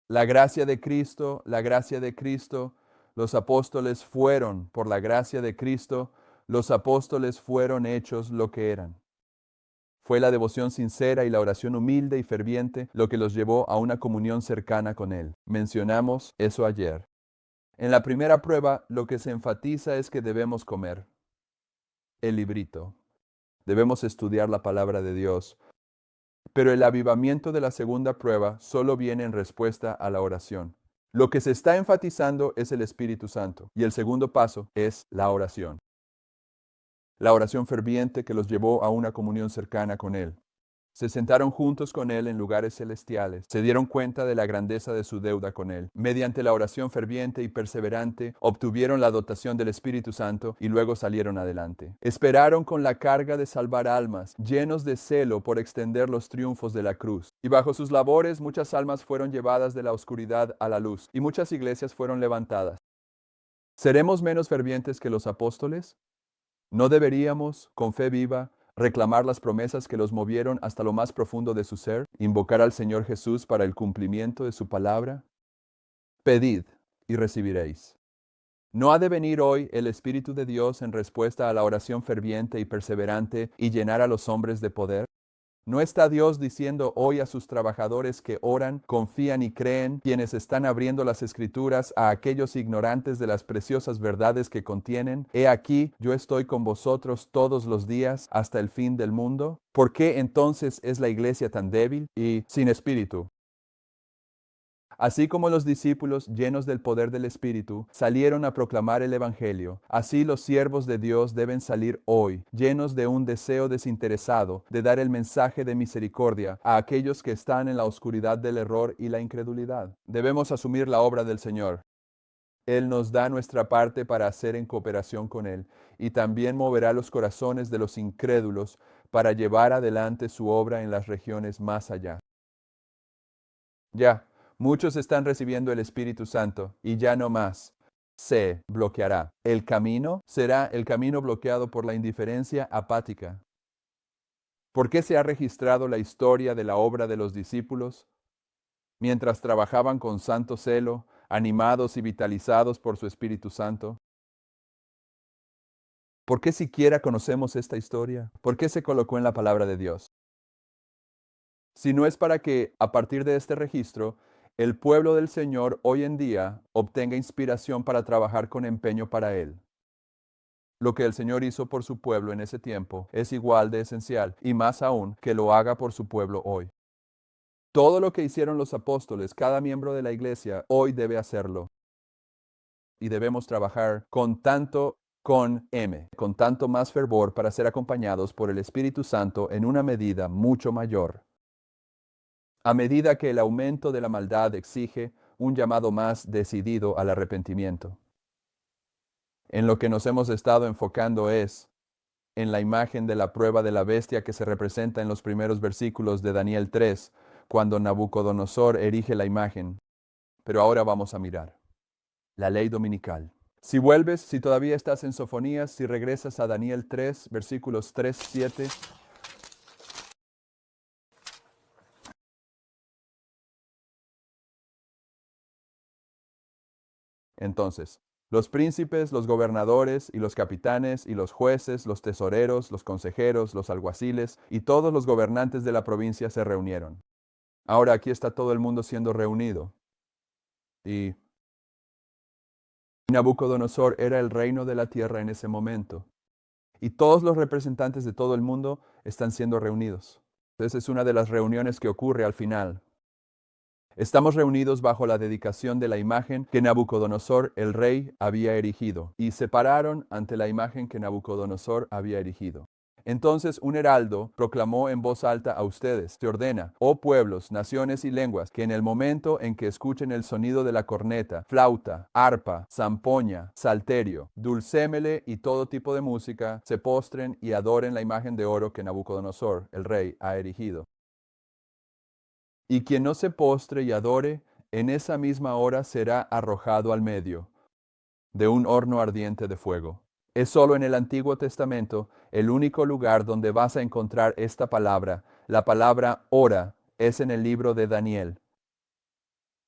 La gracia de Cristo, la gracia de Cristo. Los apóstoles fueron, por la gracia de Cristo, los apóstoles fueron hechos lo que eran. Fue la devoción sincera y la oración humilde y ferviente lo que los llevó a una comunión cercana con Él. Mencionamos eso ayer. En la primera prueba, lo que se enfatiza es que debemos comer el librito. Debemos estudiar la palabra de Dios. Pero el avivamiento de la segunda prueba solo viene en respuesta a la oración. Lo que se está enfatizando es el Espíritu Santo, y el segundo paso es la oración. La oración ferviente que los llevó a una comunión cercana con Él. Se sentaron juntos con Él en lugares celestiales. Se dieron cuenta de la grandeza de su deuda con Él. Mediante la oración ferviente y perseverante, obtuvieron la dotación del Espíritu Santo y luego salieron adelante. Esperaron con la carga de salvar almas, llenos de celo por extender los triunfos de la cruz. Y bajo sus labores, muchas almas fueron llevadas de la oscuridad a la luz, y muchas iglesias fueron levantadas. ¿Seremos menos fervientes que los apóstoles? ¿No deberíamos, con fe viva, reclamar las promesas que los movieron hasta lo más profundo de su ser, invocar al Señor Jesús para el cumplimiento de su palabra? Pedid y recibiréis. ¿No ha de venir hoy el Espíritu de Dios en respuesta a la oración ferviente y perseverante y llenar a los hombres de poder? ¿No está Dios diciendo hoy a sus trabajadores que oran, confían y creen, quienes están abriendo las Escrituras a aquellos ignorantes de las preciosas verdades que contienen? He aquí, yo estoy con vosotros todos los días hasta el fin del mundo. ¿Por qué entonces es la iglesia tan débil y sin espíritu? Así como los discípulos, llenos del poder del Espíritu, salieron a proclamar el Evangelio, así los siervos de Dios deben salir hoy, llenos de un deseo desinteresado de dar el mensaje de misericordia a aquellos que están en la oscuridad del error y la incredulidad. Debemos asumir la obra del Señor. Él nos da nuestra parte para hacer en cooperación con Él, y también moverá los corazones de los incrédulos para llevar adelante su obra en las regiones más allá. Ya. Muchos están recibiendo el Espíritu Santo y ya no más se bloqueará. El camino será el camino bloqueado por la indiferencia apática, ¿Por qué se ha registrado la historia de la obra de los discípulos? Mientras trabajaban con santo celo, animados y vitalizados por su Espíritu Santo. ¿Por qué siquiera conocemos esta historia? ¿Por qué se colocó en la palabra de Dios? Si no es para que, a partir de este registro, el pueblo del Señor hoy en día obtenga inspiración para trabajar con empeño para Él. Lo que el Señor hizo por su pueblo en ese tiempo es igual de esencial, y más aún que lo haga por su pueblo hoy. Todo lo que hicieron los apóstoles, cada miembro de la iglesia, hoy debe hacerlo. Y debemos trabajar con tanto más fervor para ser acompañados por el Espíritu Santo en una medida mucho mayor. A medida que el aumento de la maldad exige un llamado más decidido al arrepentimiento. En lo que nos hemos estado enfocando es en la imagen de la prueba de la bestia que se representa en los primeros versículos de Daniel 3, cuando Nabucodonosor erige la imagen. Pero ahora vamos a mirar la ley dominical. Si vuelves, si todavía estás en Sofonías, si regresas a Daniel 3, versículos 3, 7. Entonces, los príncipes, los gobernadores y los capitanes y los jueces, los tesoreros, los consejeros, los alguaciles y todos los gobernantes de la provincia se reunieron. Ahora aquí está todo el mundo siendo reunido. Y Nabucodonosor era el reino de la tierra en ese momento. Y todos los representantes de todo el mundo están siendo reunidos. Esa es una de las reuniones que ocurre al final. Estamos reunidos bajo la dedicación de la imagen que Nabucodonosor, el rey, había erigido, y se pararon ante la imagen que Nabucodonosor había erigido. Entonces un heraldo proclamó en voz alta a ustedes: se ordena, oh pueblos, naciones y lenguas, que en el momento en que escuchen el sonido de la corneta, flauta, arpa, zampoña, salterio, dulcémele y todo tipo de música, se postren y adoren la imagen de oro que Nabucodonosor, el rey, ha erigido. Y quien no se postre y adore, en esa misma hora será arrojado al medio de un horno ardiente de fuego. Es solo en el Antiguo Testamento el único lugar donde vas a encontrar esta palabra. La palabra hora es en el libro de Daniel.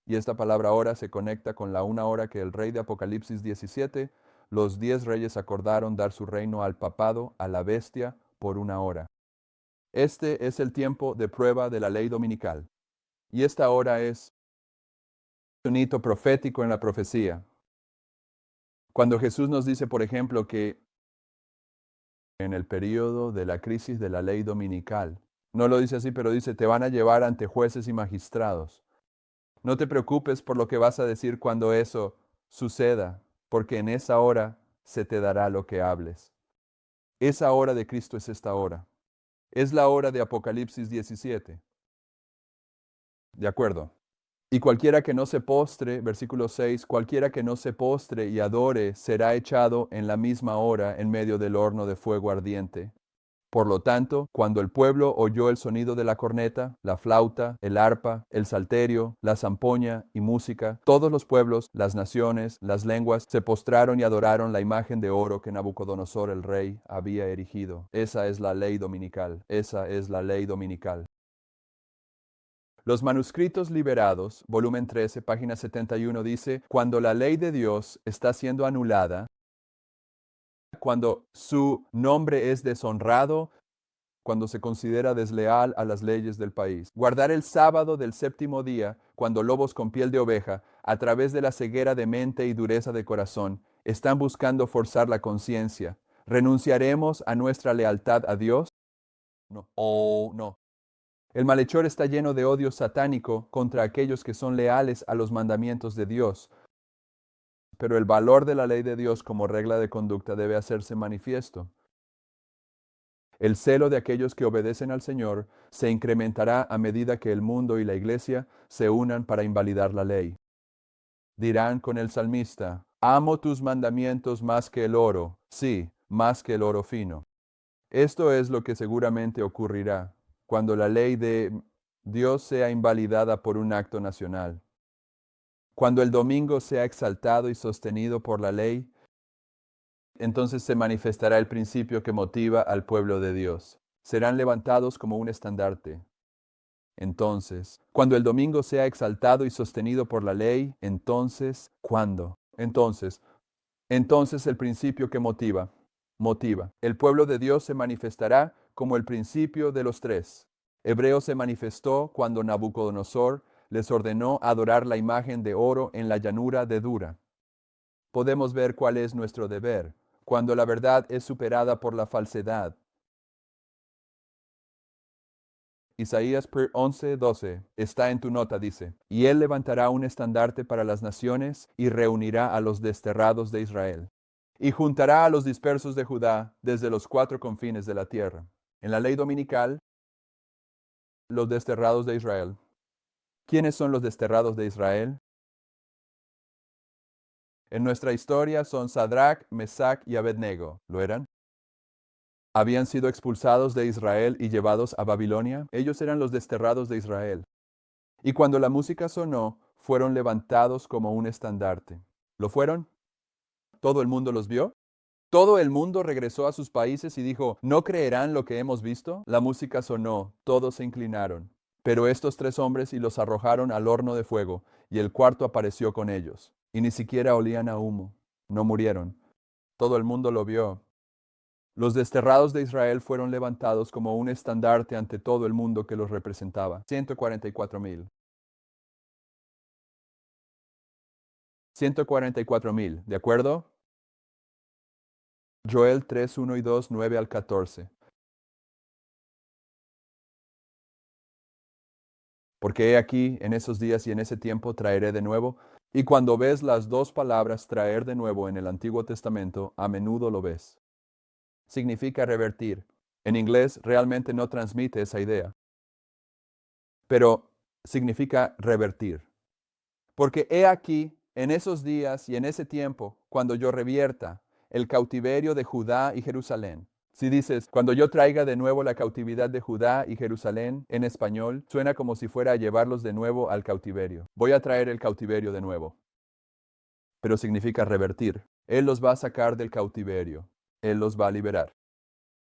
Y esta palabra hora se conecta con la una hora que el rey de Apocalipsis 17, los 10 reyes acordaron dar su reino al papado, a la bestia, por una hora. Este es el tiempo de prueba de la ley dominical. Y esta hora es un hito profético en la profecía. Cuando Jesús nos dice, por ejemplo, que en el periodo de la crisis de la ley dominical, no lo dice así, pero dice, te van a llevar ante jueces y magistrados. No te preocupes por lo que vas a decir cuando eso suceda, porque en esa hora se te dará lo que hables. Esa hora de Cristo es esta hora. Es la hora de Apocalipsis 17. ¿De acuerdo? Y cualquiera que no se postre, versículo 6, cualquiera que no se postre y adore será echado en la misma hora en medio del horno de fuego ardiente. Por lo tanto, cuando el pueblo oyó el sonido de la corneta, la flauta, el arpa, el salterio, la zampoña y música, todos los pueblos, las naciones, las lenguas, se postraron y adoraron la imagen de oro que Nabucodonosor el rey había erigido. Esa es la ley dominical. Esa es la ley dominical. Los manuscritos liberados, volumen 13, página 71, dice, cuando la ley de Dios está siendo anulada, cuando su nombre es deshonrado, cuando se considera desleal a las leyes del país. Guardar el sábado del séptimo día, cuando lobos con piel de oveja, a través de la ceguera de mente y dureza de corazón, están buscando forzar la conciencia. ¿Renunciaremos a nuestra lealtad a Dios? No. Oh, no. El malhechor está lleno de odio satánico contra aquellos que son leales a los mandamientos de Dios. Pero el valor de la ley de Dios como regla de conducta debe hacerse manifiesto. El celo de aquellos que obedecen al Señor se incrementará a medida que el mundo y la iglesia se unan para invalidar la ley. Dirán con el salmista, amo tus mandamientos más que el oro, sí, más que el oro fino. Esto es lo que seguramente ocurrirá cuando la ley de Dios sea invalidada por un acto nacional. Cuando el domingo sea exaltado y sostenido por la ley, entonces se manifestará el principio que motiva al pueblo de Dios. serán levantados como un estandarte. Entonces, cuando el domingo sea exaltado y sostenido por la ley, entonces, ¿cuándo? Entonces el principio que motiva. El pueblo de Dios se manifestará como el principio de los tres. Hebreo se manifestó cuando Nabucodonosor les ordenó adorar la imagen de oro en la llanura de Dura. Podemos ver cuál es nuestro deber, cuando la verdad es superada por la falsedad. Isaías 11:12 está en tu nota, dice, y él levantará un estandarte para las naciones y reunirá a los desterrados de Israel, y juntará a los dispersos de Judá desde los cuatro confines de la tierra. En la ley dominical, los desterrados de Israel. ¿Quiénes son los desterrados de Israel? En nuestra historia son Sadrach, Mesach y Abednego. ¿Lo eran? Habían sido expulsados de Israel y llevados a Babilonia. Ellos eran los desterrados de Israel. Y cuando la música sonó, fueron levantados como un estandarte. ¿Lo fueron? ¿Todo el mundo los vio? Todo el mundo regresó a sus países y dijo, ¿no creerán lo que hemos visto? La música sonó, todos se inclinaron. Pero estos tres hombres y los arrojaron al horno de fuego, y el cuarto apareció con ellos. Y ni siquiera olían a humo. No murieron. Todo el mundo lo vio. Los desterrados de Israel fueron levantados como un estandarte ante todo el mundo que los representaba. 144,000. 144,000, ¿de acuerdo? Joel 3, 1 y 2, 9 al 14. Porque he aquí, en esos días y en ese tiempo traeré de nuevo. Y cuando ves las dos palabras traer de nuevo en el Antiguo Testamento, a menudo lo ves. Significa revertir. En inglés realmente no transmite esa idea, pero significa revertir. Porque he aquí, en esos días y en ese tiempo, cuando yo revierta el cautiverio de Judá y Jerusalén. Si dices, cuando yo traiga de nuevo la cautividad de Judá y Jerusalén, en español, suena como si fuera a llevarlos de nuevo al cautiverio. Voy a traer el cautiverio de nuevo. Pero significa revertir. Él los va a sacar del cautiverio. Él los va a liberar.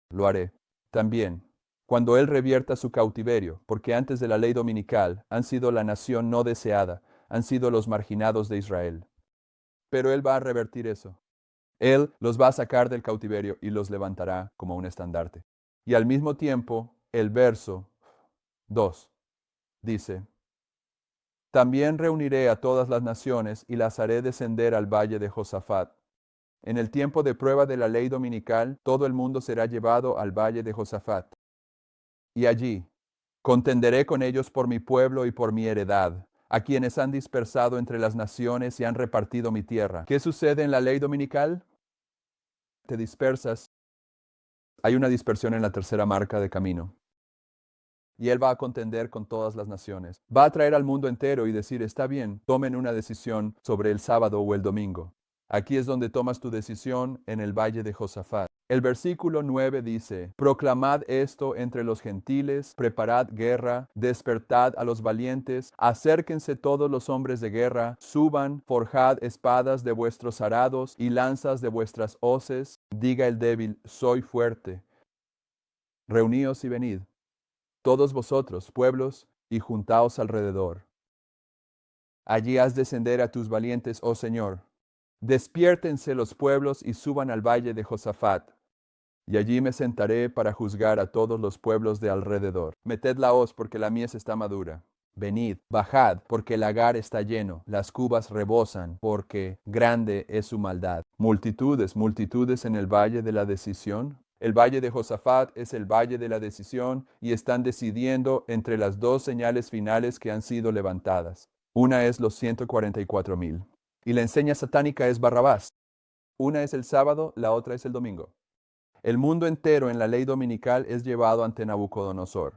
Lo haré. También, cuando Él revierta su cautiverio, porque antes de la ley dominical han sido la nación no deseada, han sido los marginados de Israel. Pero Él va a revertir eso. Él los va a sacar del cautiverio y los levantará como un estandarte. Y al mismo tiempo, el verso 2 dice, también reuniré a todas las naciones y las haré descender al valle de Josafat. En el tiempo de prueba de la ley dominical, todo el mundo será llevado al valle de Josafat. Y allí contenderé con ellos por mi pueblo y por mi heredad, a quienes han dispersado entre las naciones y han repartido mi tierra. ¿Qué sucede en la ley dominical? Te dispersas. Hay una dispersión en la tercera marca de camino. Y Él va a contender con todas las naciones. Va a traer al mundo entero y decir, está bien, tomen una decisión sobre el sábado o el domingo. Aquí es donde tomas tu decisión en el valle de Josafat. El versículo 9 dice, proclamad esto entre los gentiles, preparad guerra, despertad a los valientes, acérquense todos los hombres de guerra, suban, forjad espadas de vuestros arados y lanzas de vuestras hoces. Diga el débil, soy fuerte. Reuníos y venid, todos vosotros, pueblos, y juntaos alrededor. Allí has de descender a tus valientes, oh Señor. Despiértense los pueblos y suban al valle de Josafat. Y allí me sentaré para juzgar a todos los pueblos de alrededor. Meted la hoz, porque la mies está madura. Venid, bajad, porque el lagar está lleno, las cubas rebosan, porque grande es su maldad. Multitudes, multitudes en el valle de la decisión. El valle de Josafat es el valle de la decisión y están decidiendo entre las dos señales finales que han sido levantadas. Una es los 144,000. Y la enseña satánica es Barrabás. Una es el sábado, la otra es el domingo. El mundo entero en la ley dominical es llevado ante Nabucodonosor.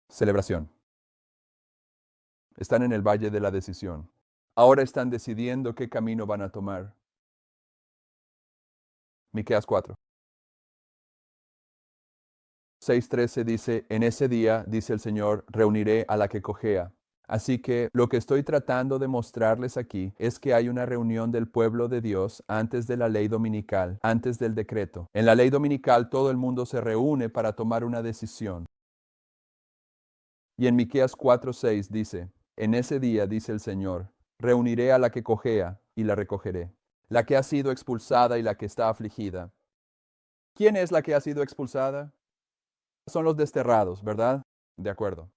Celebración. Están en el valle de la decisión. Ahora están decidiendo qué camino van a tomar. Miqueas 4. 6:13 dice, en ese día, dice el Señor, reuniré a la que cojea, Así que lo que estoy tratando de mostrarles aquí es que hay una reunión del pueblo de Dios antes de la ley dominical, antes del decreto. En la ley dominical todo el mundo se reúne para tomar una decisión. Y en Miqueas 4:6 dice, en ese día, dice el Señor, reuniré a la que cojea y la recogeré, la que ha sido expulsada y la que está afligida. ¿Quién es la que ha sido expulsada? Son los desterrados, ¿verdad? De acuerdo.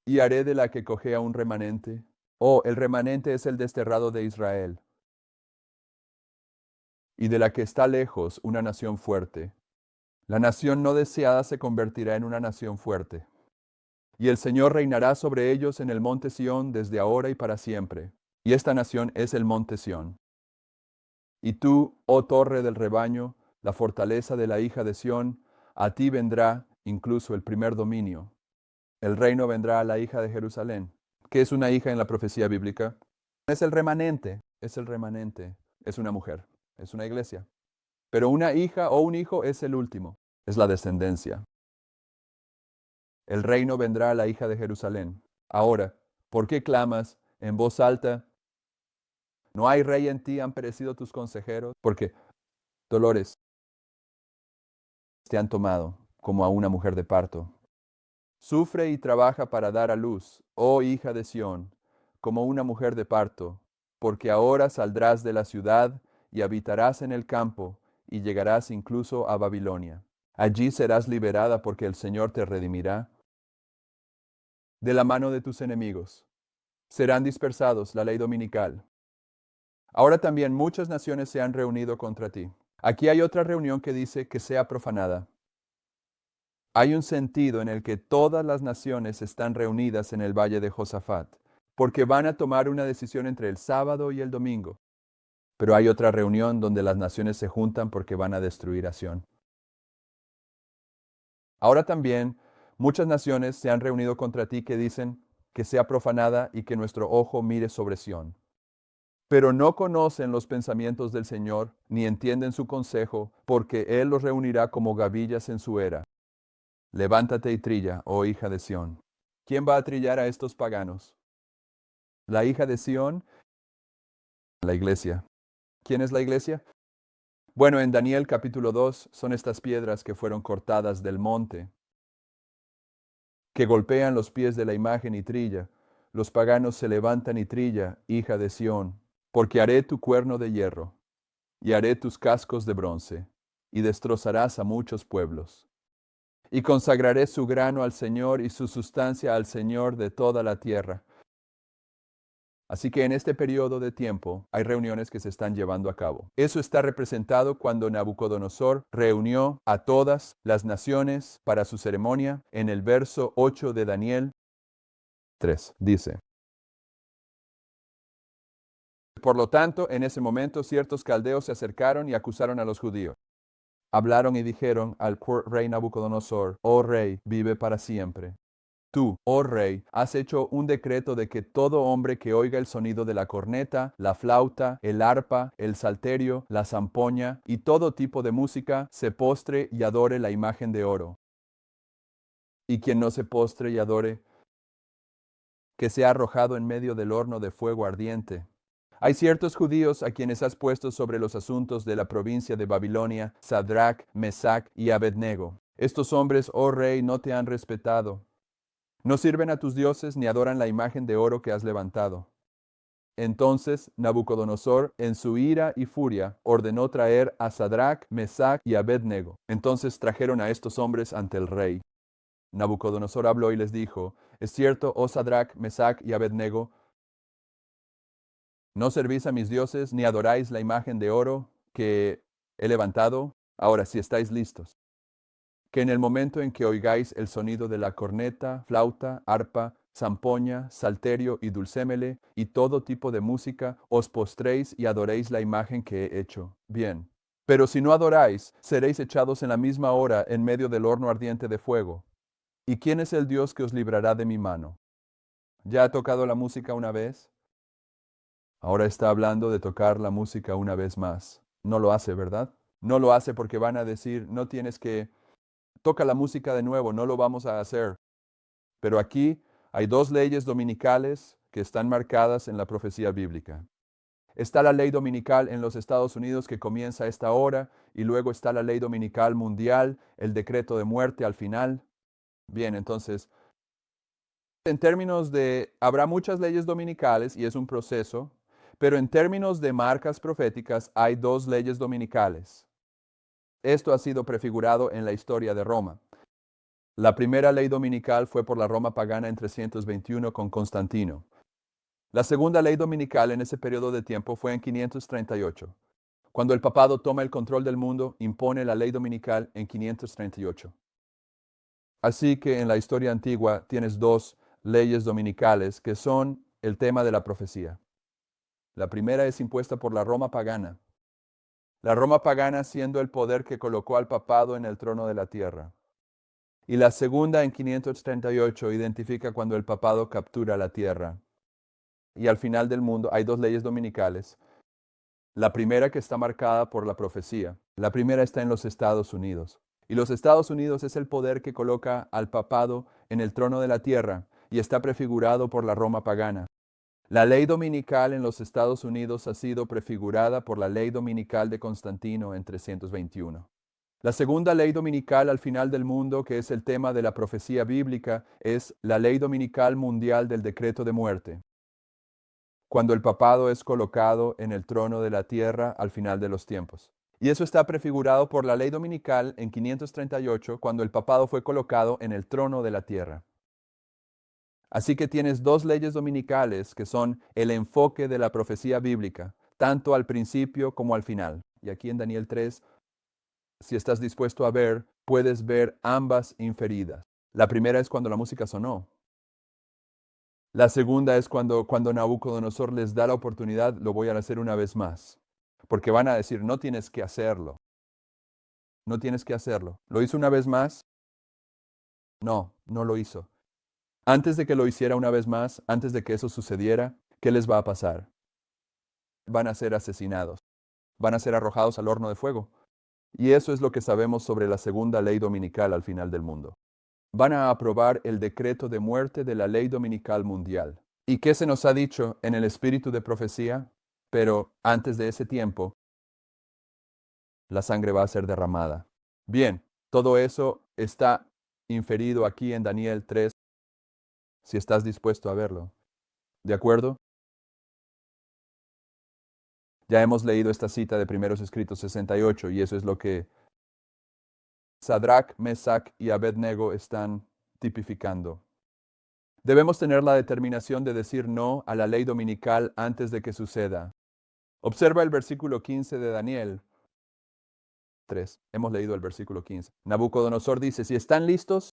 Y haré de la que cojea un remanente. Oh, el remanente es el desterrado de Israel. Y de la que está lejos, una nación fuerte. La nación no deseada se convertirá en una nación fuerte. Y el Señor reinará sobre ellos en el monte Sión desde ahora y para siempre. Y esta nación es el monte Sión. Y tú, oh torre del rebaño, la fortaleza de la hija de Sión, a ti vendrá incluso el primer dominio. El reino vendrá a la hija de Jerusalén. ¿Qué es una hija en la profecía bíblica? Es el remanente, es el remanente, es una mujer, es una iglesia. Pero una hija o un hijo es el último, es la descendencia. El reino vendrá a la hija de Jerusalén. Ahora, ¿por qué clamas en voz alta? ¿No hay rey en ti? ¿Han perecido tus consejeros? Porque dolores te han tomado como a una mujer de parto. Sufre y trabaja para dar a luz, oh hija de Sión, como una mujer de parto, porque ahora saldrás de la ciudad y habitarás en el campo, y llegarás incluso a Babilonia. Allí serás liberada porque el Señor te redimirá de la mano de tus enemigos. Serán dispersados, la ley dominical. Ahora también muchas naciones se han reunido contra ti. Aquí hay otra reunión que dice que sea profanada. Hay un sentido en el que todas las naciones están reunidas en el valle de Josafat, porque van a tomar una decisión entre el sábado y el domingo. Pero hay otra reunión donde las naciones se juntan porque van a destruir a Sión. Ahora también muchas naciones se han reunido contra ti que dicen que sea profanada y que nuestro ojo mire sobre Sión. Pero no conocen los pensamientos del Señor, ni entienden su consejo, porque Él los reunirá como gavillas en su era. Levántate y trilla, oh hija de Sión. ¿Quién va a trillar a estos paganos? La hija de Sión, la iglesia. ¿Quién es la iglesia? Bueno, en Daniel capítulo 2 son estas piedras que fueron cortadas del monte, que golpean los pies de la imagen y trilla. Los paganos se levantan y trilla, hija de Sión, porque haré tu cuerno de hierro, y haré tus cascos de bronce, y destrozarás a muchos pueblos. Y consagraré su grano al Señor y su sustancia al Señor de toda la tierra. Así que en este periodo de tiempo hay reuniones que se están llevando a cabo. Eso está representado cuando Nabucodonosor reunió a todas las naciones para su ceremonia en el verso 8 de Daniel 3. Dice, por lo tanto, en ese momento ciertos caldeos se acercaron y acusaron a los judíos. Hablaron y dijeron al rey Nabucodonosor, oh rey, vive para siempre. Tú, oh rey, has hecho un decreto de que todo hombre que oiga el sonido de la corneta, la flauta, el arpa, el salterio, la zampoña y todo tipo de música, se postre y adore la imagen de oro. Y quien no se postre y adore, que sea arrojado en medio del horno de fuego ardiente. Hay ciertos judíos a quienes has puesto sobre los asuntos de la provincia de Babilonia, Sadrach, Mesach y Abednego. Estos hombres, oh rey, no te han respetado. No sirven a tus dioses ni adoran la imagen de oro que has levantado. Entonces Nabucodonosor, en su ira y furia, ordenó traer a Sadrach, Mesach y Abednego. Entonces trajeron a estos hombres ante el rey. Nabucodonosor habló y les dijo, es cierto, oh Sadrach, Mesach y Abednego, ¿no servís a mis dioses ni adoráis la imagen de oro que he levantado? Ahora, si estáis listos, que en el momento en que oigáis el sonido de la corneta, flauta, arpa, zampoña, salterio y dulcémele, y todo tipo de música, os postréis y adoréis la imagen que he hecho. Bien. Pero si no adoráis, seréis echados en la misma hora en medio del horno ardiente de fuego. ¿Y quién es el Dios que os librará de mi mano? ¿Ya ha tocado la música una vez? Ahora está hablando de tocar la música una vez más. No lo hace, ¿verdad? No lo hace porque van a decir, toca la música de nuevo, no lo vamos a hacer. Pero aquí Hay dos leyes dominicales que están marcadas en la profecía bíblica. Está la ley dominical en los Estados Unidos que comienza a esta hora y luego está la ley dominical mundial, el decreto de muerte al final. Bien, entonces, en términos de, habrá muchas leyes dominicales y es un proceso, pero en términos de marcas proféticas hay dos leyes dominicales. Esto ha sido prefigurado en la historia de Roma. La primera ley dominical fue por la Roma pagana en 321 con Constantino. La segunda ley dominical en ese periodo de tiempo fue en 538. Cuando el papado toma el control del mundo, impone la ley dominical en 538. Así que en la historia antigua tienes dos leyes dominicales que son el tema de la profecía. La primera es impuesta por la Roma pagana. La Roma pagana siendo el poder que colocó al papado en el trono de la tierra. Y la segunda en 538 identifica cuando el papado captura la tierra. Y al final del mundo hay dos leyes dominicales. La primera que está marcada por la profecía. La primera está en los Estados Unidos. Y los Estados Unidos es el poder que coloca al papado en el trono de la tierra y está prefigurado por la Roma pagana. La ley dominical en los Estados Unidos ha sido prefigurada por la ley dominical de Constantino en 321. La segunda ley dominical al final del mundo, que es el tema de la profecía bíblica, es la ley dominical mundial del decreto de muerte, cuando el papado es colocado en el trono de la tierra al final de los tiempos. Y eso está prefigurado por la ley dominical en 538, cuando el papado fue colocado en el trono de la tierra. Así que tienes dos leyes dominicales que son el enfoque de la profecía bíblica, tanto al principio como al final. Y aquí en Daniel 3, si estás dispuesto a ver, puedes ver ambas inferidas. La primera es cuando la música sonó. La segunda es cuando Nabucodonosor les da la oportunidad, lo voy a hacer una vez más. Porque van a decir, no tienes que hacerlo. No tienes que hacerlo. ¿Lo hizo una vez más? No, no lo hizo. Antes de que lo hiciera una vez más, antes de que eso sucediera, ¿qué les va a pasar? Van a ser asesinados. Van a ser arrojados al horno de fuego. Y eso es lo que sabemos sobre la segunda ley dominical al final del mundo. Van a aprobar el decreto de muerte de la ley dominical mundial. ¿Y qué se nos ha dicho en el espíritu de profecía? Pero antes de ese tiempo, la sangre va a ser derramada. Bien, todo eso está inferido aquí en Daniel 3, si estás dispuesto a verlo. ¿De acuerdo? Ya hemos leído esta cita de Primeros Escritos 68 y eso es lo que Sadrach, Mesach y Abednego están tipificando. Debemos tener la determinación de decir no a la ley dominical antes de que suceda. Observa el versículo 15 de Daniel 3. Hemos leído el versículo 15. Nabucodonosor dice, si están listos,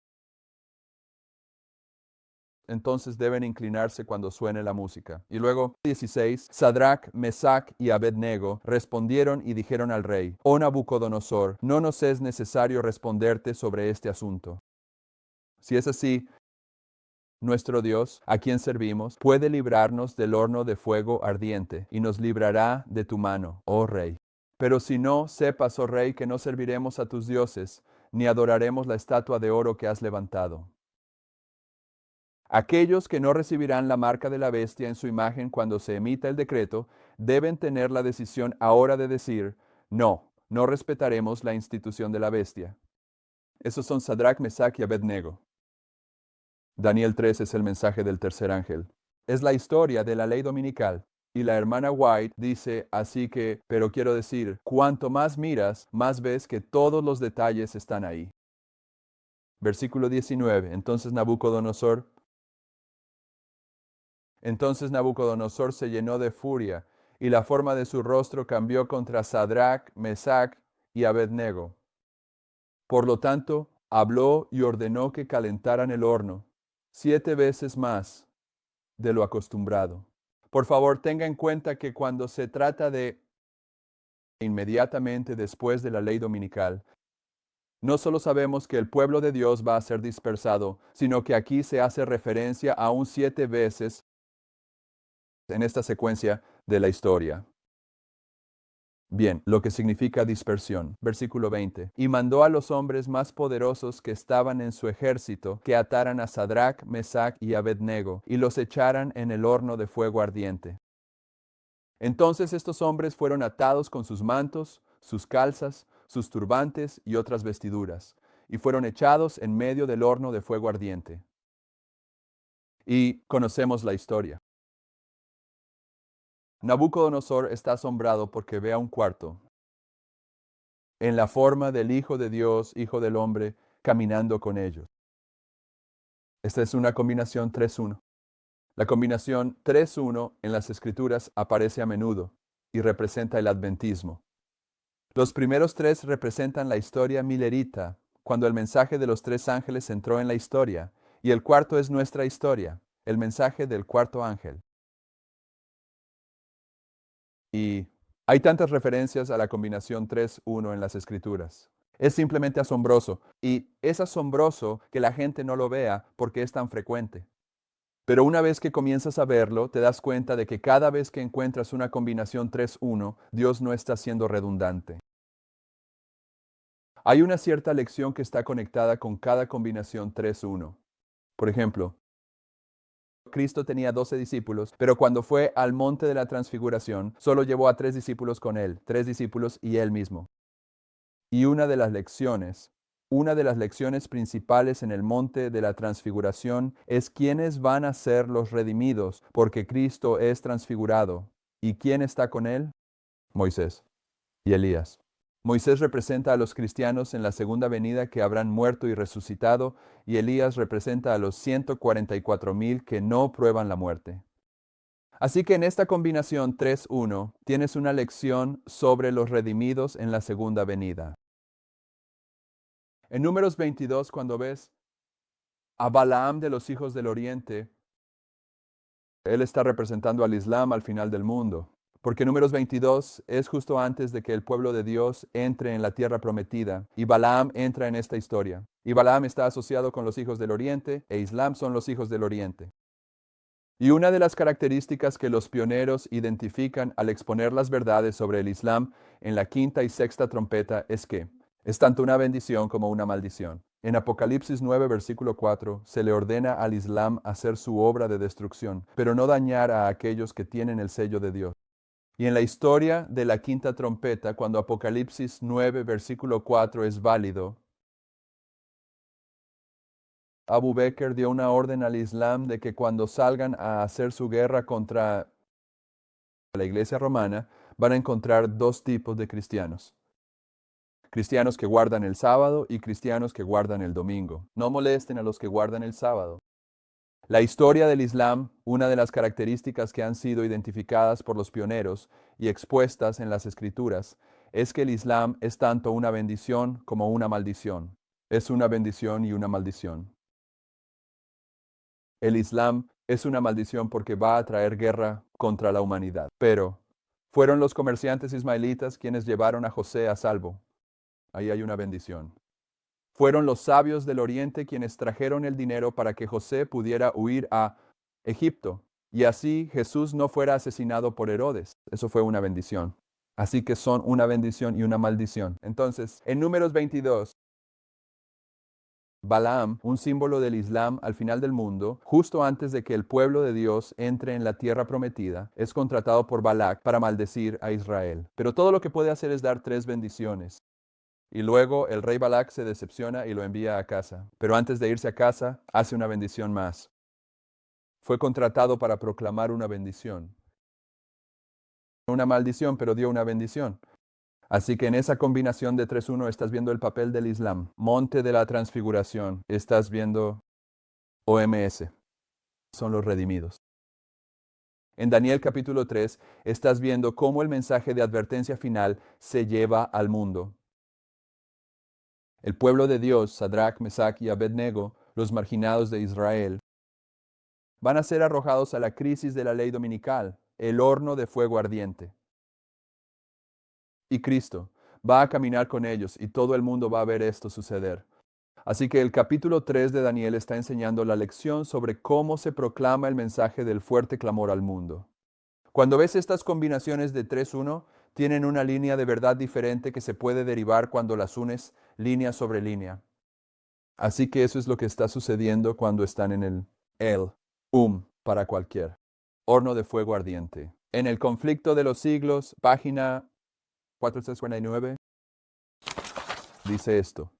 entonces deben inclinarse cuando suene la música. Y luego, 16, Sadrach, Mesach y Abednego respondieron y dijeron al rey, oh Nabucodonosor, no nos es necesario responderte sobre este asunto. Si es así, nuestro Dios, a quien servimos, puede librarnos del horno de fuego ardiente, y nos librará de tu mano, oh rey. Pero si no, sepas, oh rey, que no serviremos a tus dioses, ni adoraremos la estatua de oro que has levantado. Aquellos que no recibirán la marca de la bestia en su imagen cuando se emita el decreto, deben tener la decisión ahora de decir, no, no respetaremos la institución de la bestia. Esos son Sadrach, Mesach y Abednego. Daniel 3 es el mensaje del tercer ángel. Es la historia de la ley dominical. Y la hermana White dice, así que, pero quiero decir, cuanto más miras, más ves que todos los detalles están ahí. Versículo 19. Entonces Nabucodonosor se llenó de furia, y la forma de su rostro cambió contra Sadrach, Mesach y Abednego. Por lo tanto, habló y ordenó que calentaran el horno 7 veces más de lo acostumbrado. Por favor, tenga en cuenta que cuando se trata de inmediatamente después de la ley dominical, no solo sabemos que el pueblo de Dios va a ser dispersado, sino que aquí se hace referencia aún 7 veces en esta secuencia de la historia. Bien, lo que significa dispersión. Versículo 20. Y mandó a los hombres más poderosos que estaban en su ejército que ataran a Sadrach, Mesach y Abednego y los echaran en el horno de fuego ardiente. Entonces estos hombres fueron atados con sus mantos, sus calzas, sus turbantes y otras vestiduras, y fueron echados en medio del horno de fuego ardiente. Y conocemos la historia. Nabucodonosor está asombrado porque ve a un cuarto, en la forma del Hijo de Dios, Hijo del Hombre, caminando con ellos. Esta es una combinación 3-1. La combinación 3-1 en las Escrituras aparece a menudo y representa el adventismo. Los primeros tres representan la historia milerita, cuando el mensaje de los tres ángeles entró en la historia, y el cuarto es nuestra historia, el mensaje del cuarto ángel. Y hay tantas referencias a la combinación 3-1 en las Escrituras. Es simplemente asombroso, y es asombroso que la gente no lo vea porque es tan frecuente. Pero una vez que comienzas a verlo, te das cuenta de que cada vez que encuentras una combinación 3-1, Dios no está siendo redundante. Hay una cierta lección que está conectada con cada combinación 3-1. Por ejemplo, Cristo tenía 12 discípulos, pero cuando fue al monte de la transfiguración, solo llevó a 3 discípulos con él, 3 discípulos y él mismo. Y una de las lecciones principales en el monte de la transfiguración es quiénes van a ser los redimidos, porque Cristo es transfigurado. ¿Y quién está con él? Moisés y Elías. Moisés representa a los cristianos en la segunda venida que habrán muerto y resucitado, y Elías representa a los 144,000 que no prueban la muerte. Así que en esta combinación 3-1 tienes una lección sobre los redimidos en la segunda venida. En Números 22, cuando ves a Balaam de los hijos del oriente, él está representando al Islam al final del mundo. Porque Números 22 es justo antes de que el pueblo de Dios entre en la tierra prometida, y Balaam entra en esta historia. Y Balaam está asociado con los hijos del oriente, e Islam son los hijos del oriente. Y una de las características que los pioneros identifican al exponer las verdades sobre el Islam en la quinta y sexta trompeta es que es tanto una bendición como una maldición. En Apocalipsis 9, versículo 4, se le ordena al Islam hacer su obra de destrucción, pero no dañar a aquellos que tienen el sello de Dios. Y en la historia de la quinta trompeta, cuando Apocalipsis 9, versículo 4 es válido, Abu Bakr dio una orden al Islam de que cuando salgan a hacer su guerra contra la iglesia romana, van a encontrar dos tipos de cristianos. Cristianos que guardan el sábado y cristianos que guardan el domingo. No molesten a los que guardan el sábado. La historia del Islam, una de las características que han sido identificadas por los pioneros y expuestas en las escrituras, es que el Islam es tanto una bendición como una maldición. Es una bendición y una maldición. El Islam es una maldición porque va a traer guerra contra la humanidad. Pero fueron los comerciantes ismaelitas quienes llevaron a José a salvo. Ahí hay una bendición. Fueron los sabios del oriente quienes trajeron el dinero para que José pudiera huir a Egipto y así Jesús no fuera asesinado por Herodes. Eso fue una bendición. Así que son una bendición y una maldición. Entonces, en Números 22, Balaam, un símbolo del Islam al final del mundo, justo antes de que el pueblo de Dios entre en la tierra prometida, es contratado por Balac para maldecir a Israel. Pero todo lo que puede hacer es dar 3 bendiciones. Y luego el rey Balac se decepciona y lo envía a casa. Pero antes de irse a casa, hace una bendición más. Fue contratado para proclamar una bendición. Una maldición, pero dio una bendición. Así que en esa combinación de 3-1 estás viendo el papel del Islam. Monte de la Transfiguración. Estás viendo OMS. Son los redimidos. En Daniel capítulo 3 estás viendo cómo el mensaje de advertencia final se lleva al mundo. El pueblo de Dios, Sadrach, Mesach y Abednego, los marginados de Israel, van a ser arrojados a la crisis de la ley dominical, el horno de fuego ardiente. Y Cristo va a caminar con ellos y todo el mundo va a ver esto suceder. Así que el capítulo 3 de Daniel está enseñando la lección sobre cómo se proclama el mensaje del fuerte clamor al mundo. Cuando ves estas combinaciones de 3-1, tienen una línea de verdad diferente que se puede derivar cuando las unes línea sobre línea. Así que eso es lo que está sucediendo cuando están en el para cualquier horno de fuego ardiente. En el conflicto de los siglos, página 449, dice esto.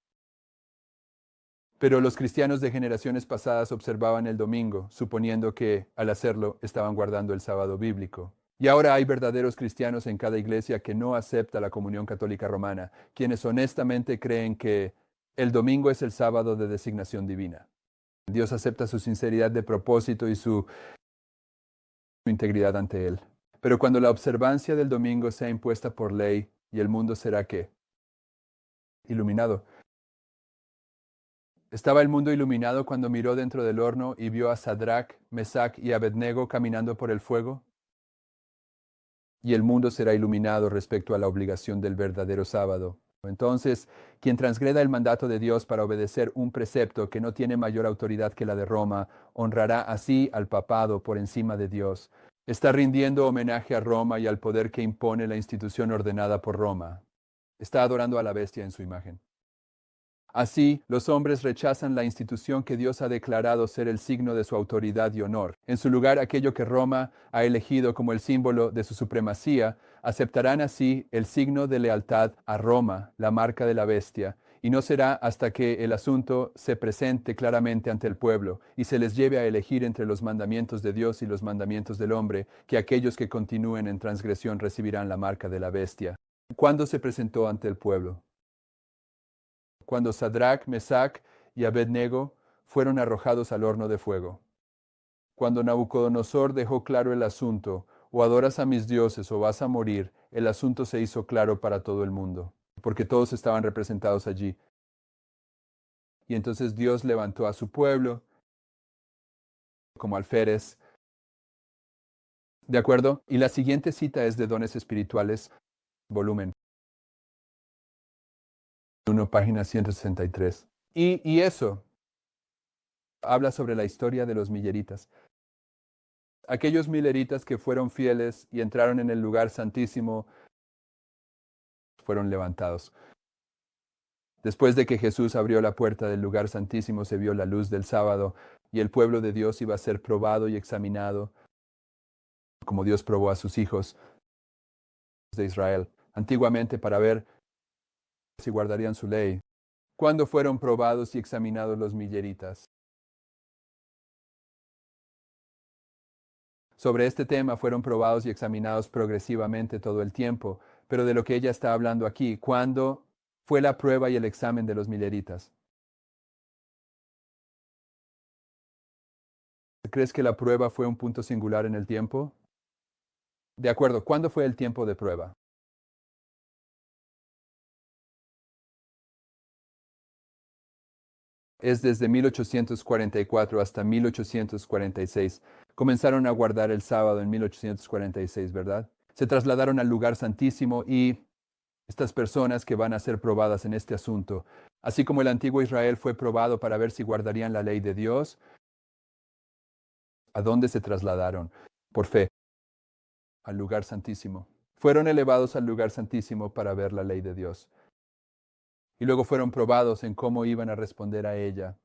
Pero los cristianos de generaciones pasadas observaban el domingo, suponiendo que, al hacerlo, estaban guardando el sábado bíblico. Y ahora hay verdaderos cristianos en cada iglesia que no acepta la comunión católica romana, quienes honestamente creen que el domingo es el sábado de designación divina. Dios acepta su sinceridad de propósito y su integridad ante Él. Pero cuando la observancia del domingo sea impuesta por ley, ¿y el mundo será qué? Iluminado. Estaba el mundo iluminado cuando miró dentro del horno y vio a Sadrach, Mesach y Abednego caminando por el fuego. Y el mundo será iluminado respecto a la obligación del verdadero sábado. Entonces, quien transgreda el mandato de Dios para obedecer un precepto que no tiene mayor autoridad que la de Roma, honrará así al papado por encima de Dios. Está rindiendo homenaje a Roma y al poder que impone la institución ordenada por Roma. Está adorando a la bestia en su imagen. Así, los hombres rechazan la institución que Dios ha declarado ser el signo de su autoridad y honor. En su lugar, aquello que Roma ha elegido como el símbolo de su supremacía, aceptarán así el signo de lealtad a Roma, la marca de la bestia, y no será hasta que el asunto se presente claramente ante el pueblo y se les lleve a elegir entre los mandamientos de Dios y los mandamientos del hombre, que aquellos que continúen en transgresión recibirán la marca de la bestia. ¿Cuándo se presentó ante el pueblo? Cuando Sadrach, Mesach y Abednego fueron arrojados al horno de fuego. Cuando Nabucodonosor dejó claro el asunto, o adoras a mis dioses o vas a morir, el asunto se hizo claro para todo el mundo, porque todos estaban representados allí. Y entonces Dios levantó a su pueblo como alférez. ¿De acuerdo? Y la siguiente cita es de Dones Espirituales, volumen 1, página 163. Y eso habla sobre la historia de los milleritas. Aquellos milleritas que fueron fieles y entraron en el lugar santísimo fueron levantados. Después de que Jesús abrió la puerta del lugar santísimo, se vio la luz del sábado y el pueblo de Dios iba a ser probado y examinado, como Dios probó a sus hijos de Israel antiguamente para ver si guardarían su ley. ¿Cuándo fueron probados y examinados los milleritas? Sobre este tema fueron probados y examinados progresivamente todo el tiempo, pero de lo que ella está hablando aquí, ¿cuándo fue la prueba y el examen de los milleritas? ¿Crees que la prueba fue un punto singular en el tiempo? De acuerdo, ¿cuándo fue el tiempo de prueba? Es desde 1844 hasta 1846. Comenzaron a guardar el sábado en 1846, ¿verdad? Se trasladaron al lugar santísimo y estas personas que van a ser probadas en este asunto, así como el antiguo Israel fue probado para ver si guardarían la ley de Dios, ¿a dónde se trasladaron? Por fe, al lugar santísimo. Fueron elevados al lugar santísimo para ver la ley de Dios. Y luego fueron probados en cómo iban a responder a ella.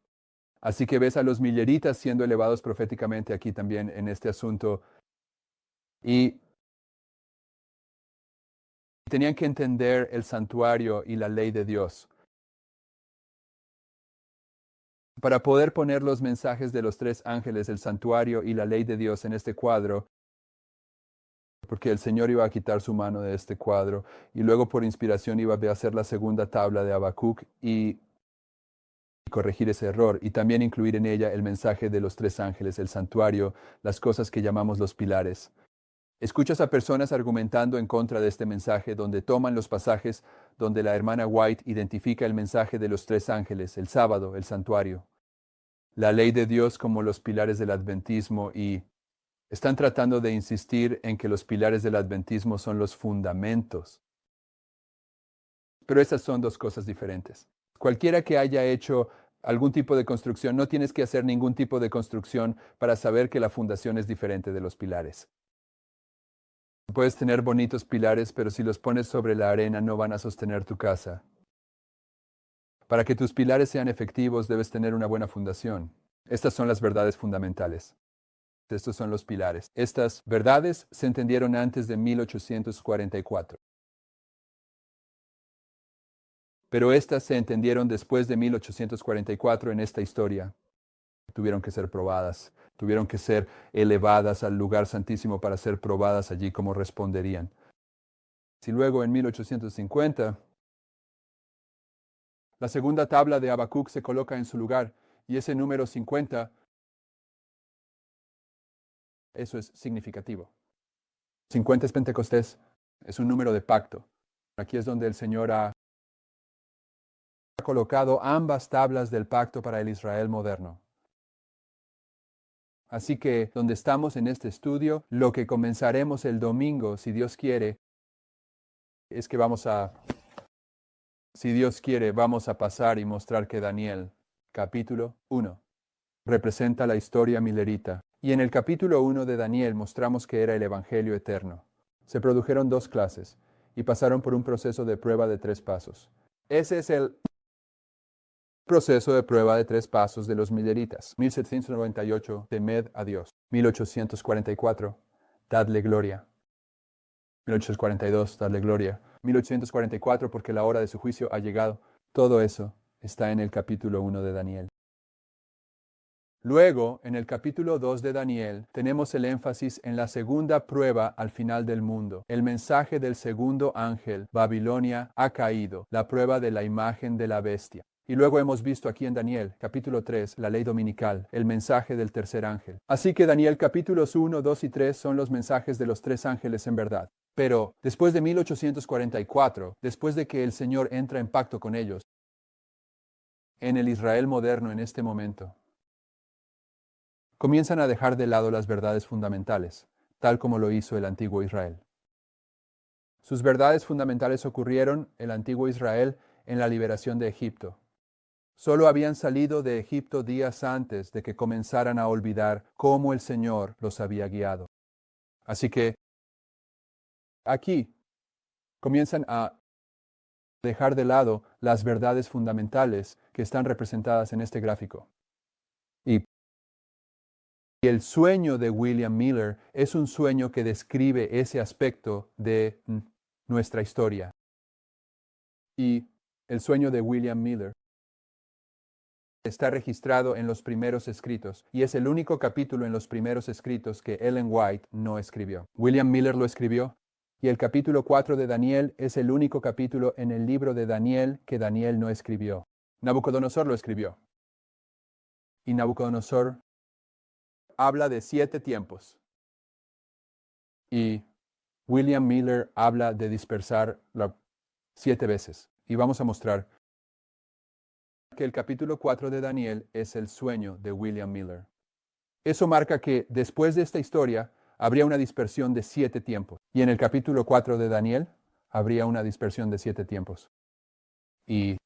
Así que ves a los milleritas siendo elevados proféticamente aquí también en este asunto. Y tenían que entender el santuario y la ley de Dios. Para poder poner los mensajes de los tres ángeles, el santuario y la ley de Dios en este cuadro, porque el Señor iba a quitar su mano de este cuadro y luego por inspiración iba a hacer la segunda tabla de Habacuc y corregir ese error y también incluir en ella el mensaje de los tres ángeles, el santuario, las cosas que llamamos los pilares. Escuchas a personas argumentando en contra de este mensaje donde toman los pasajes donde la hermana White identifica el mensaje de los tres ángeles, el sábado, el santuario, la ley de Dios como los pilares del adventismo y están tratando de insistir en que los pilares del adventismo son los fundamentos. Pero esas son dos cosas diferentes. Cualquiera que haya hecho algún tipo de construcción, no tienes que hacer ningún tipo de construcción para saber que la fundación es diferente de los pilares. Puedes tener bonitos pilares, pero si los pones sobre la arena no van a sostener tu casa. Para que tus pilares sean efectivos, debes tener una buena fundación. Estas son las verdades fundamentales. Estos son los pilares. Estas verdades se entendieron antes de 1844. Pero estas se entendieron después de 1844 en esta historia. Tuvieron que ser probadas, tuvieron que ser elevadas al lugar santísimo para ser probadas allí como responderían. Si luego en 1850 la segunda tabla de Habacuc se coloca en su lugar y ese número 50, eso es significativo. 50 es Pentecostés, es un número de pacto. Aquí es donde el Señor ha colocado ambas tablas del pacto para el Israel moderno. Así que donde estamos en este estudio, lo que comenzaremos el domingo, si Dios quiere, es que si Dios quiere, vamos a pasar y mostrar que Daniel, capítulo 1, representa la historia milerita. Y en el capítulo 1 de Daniel mostramos que era el Evangelio eterno. Se produjeron dos clases y pasaron por un proceso de prueba de 3 pasos. Ese es el proceso de prueba de 3 pasos de los mileritas. 1798, temed a Dios. 1844, dadle gloria. 1842, dadle gloria. 1844, porque la hora de su juicio ha llegado. Todo eso está en el capítulo 1 de Daniel. Luego, en el capítulo 2 de Daniel, tenemos el énfasis en la segunda prueba al final del mundo. El mensaje del segundo ángel, Babilonia ha caído, la prueba de la imagen de la bestia. Y luego hemos visto aquí en Daniel, capítulo 3, la ley dominical, el mensaje del tercer ángel. Así que Daniel capítulos 1, 2 y 3 son los mensajes de los 3 ángeles en verdad. Pero después de 1844, después de que el Señor entra en pacto con ellos, en el Israel moderno en este momento, comienzan a dejar de lado las verdades fundamentales, tal como lo hizo el antiguo Israel. Sus verdades fundamentales ocurrieron, el antiguo Israel, en la liberación de Egipto. Solo habían salido de Egipto días antes de que comenzaran a olvidar cómo el Señor los había guiado. Así que aquí comienzan a dejar de lado las verdades fundamentales que están representadas en este gráfico. Y el sueño de William Miller es un sueño que describe ese aspecto de nuestra historia. Y el sueño de William Miller está registrado en los primeros escritos y es el único capítulo en los primeros escritos que Ellen White no escribió. William Miller lo escribió y el capítulo 4 de Daniel es el único capítulo en el libro de Daniel que Daniel no escribió. Nabucodonosor lo escribió. Y Nabucodonosor habla de 7 tiempos. Y William Miller habla de dispersar 7 veces. Y vamos a mostrar que el capítulo 4 de Daniel es el sueño de William Miller. Eso marca que después de esta historia habría una dispersión de 7 tiempos. Y en el capítulo 4 de Daniel habría una dispersión de 7 tiempos. Y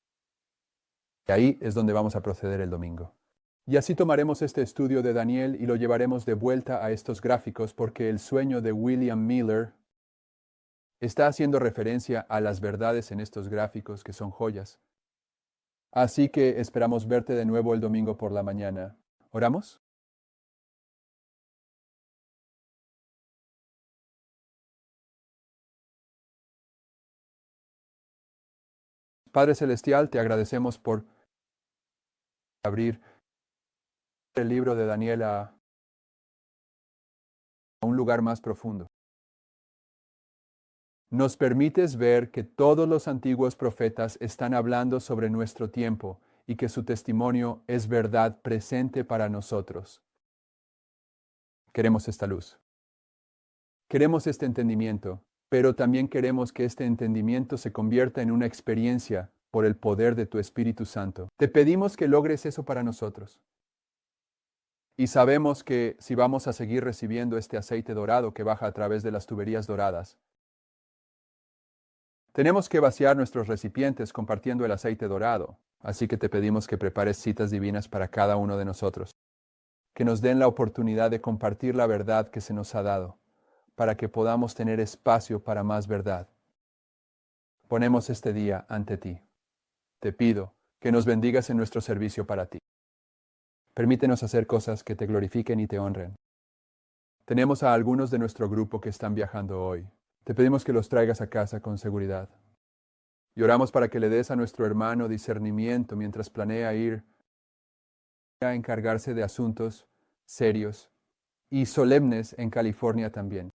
ahí es donde vamos a proceder el domingo. Y así tomaremos este estudio de Daniel y lo llevaremos de vuelta a estos gráficos porque el sueño de William Miller está haciendo referencia a las verdades en estos gráficos que son joyas. Así que esperamos verte de nuevo el domingo por la mañana. ¿Oramos? Padre Celestial, te agradecemos por abrir el libro de Daniel a un lugar más profundo. Nos permites ver que todos los antiguos profetas están hablando sobre nuestro tiempo y que su testimonio es verdad presente para nosotros. Queremos esta luz. Queremos este entendimiento, pero también queremos que este entendimiento se convierta en una experiencia por el poder de tu Espíritu Santo. Te pedimos que logres eso para nosotros. Y sabemos que si vamos a seguir recibiendo este aceite dorado que baja a través de las tuberías doradas, tenemos que vaciar nuestros recipientes compartiendo el aceite dorado. Así que te pedimos que prepares citas divinas para cada uno de nosotros, que nos den la oportunidad de compartir la verdad que se nos ha dado, para que podamos tener espacio para más verdad. Ponemos este día ante ti. Te pido que nos bendigas en nuestro servicio para ti. Permítenos hacer cosas que te glorifiquen y te honren. Tenemos a algunos de nuestro grupo que están viajando hoy. Te pedimos que los traigas a casa con seguridad. Y oramos para que le des a nuestro hermano discernimiento mientras planea ir a encargarse de asuntos serios y solemnes en California también.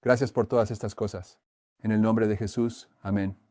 Gracias por todas estas cosas. En el nombre de Jesús. Amén.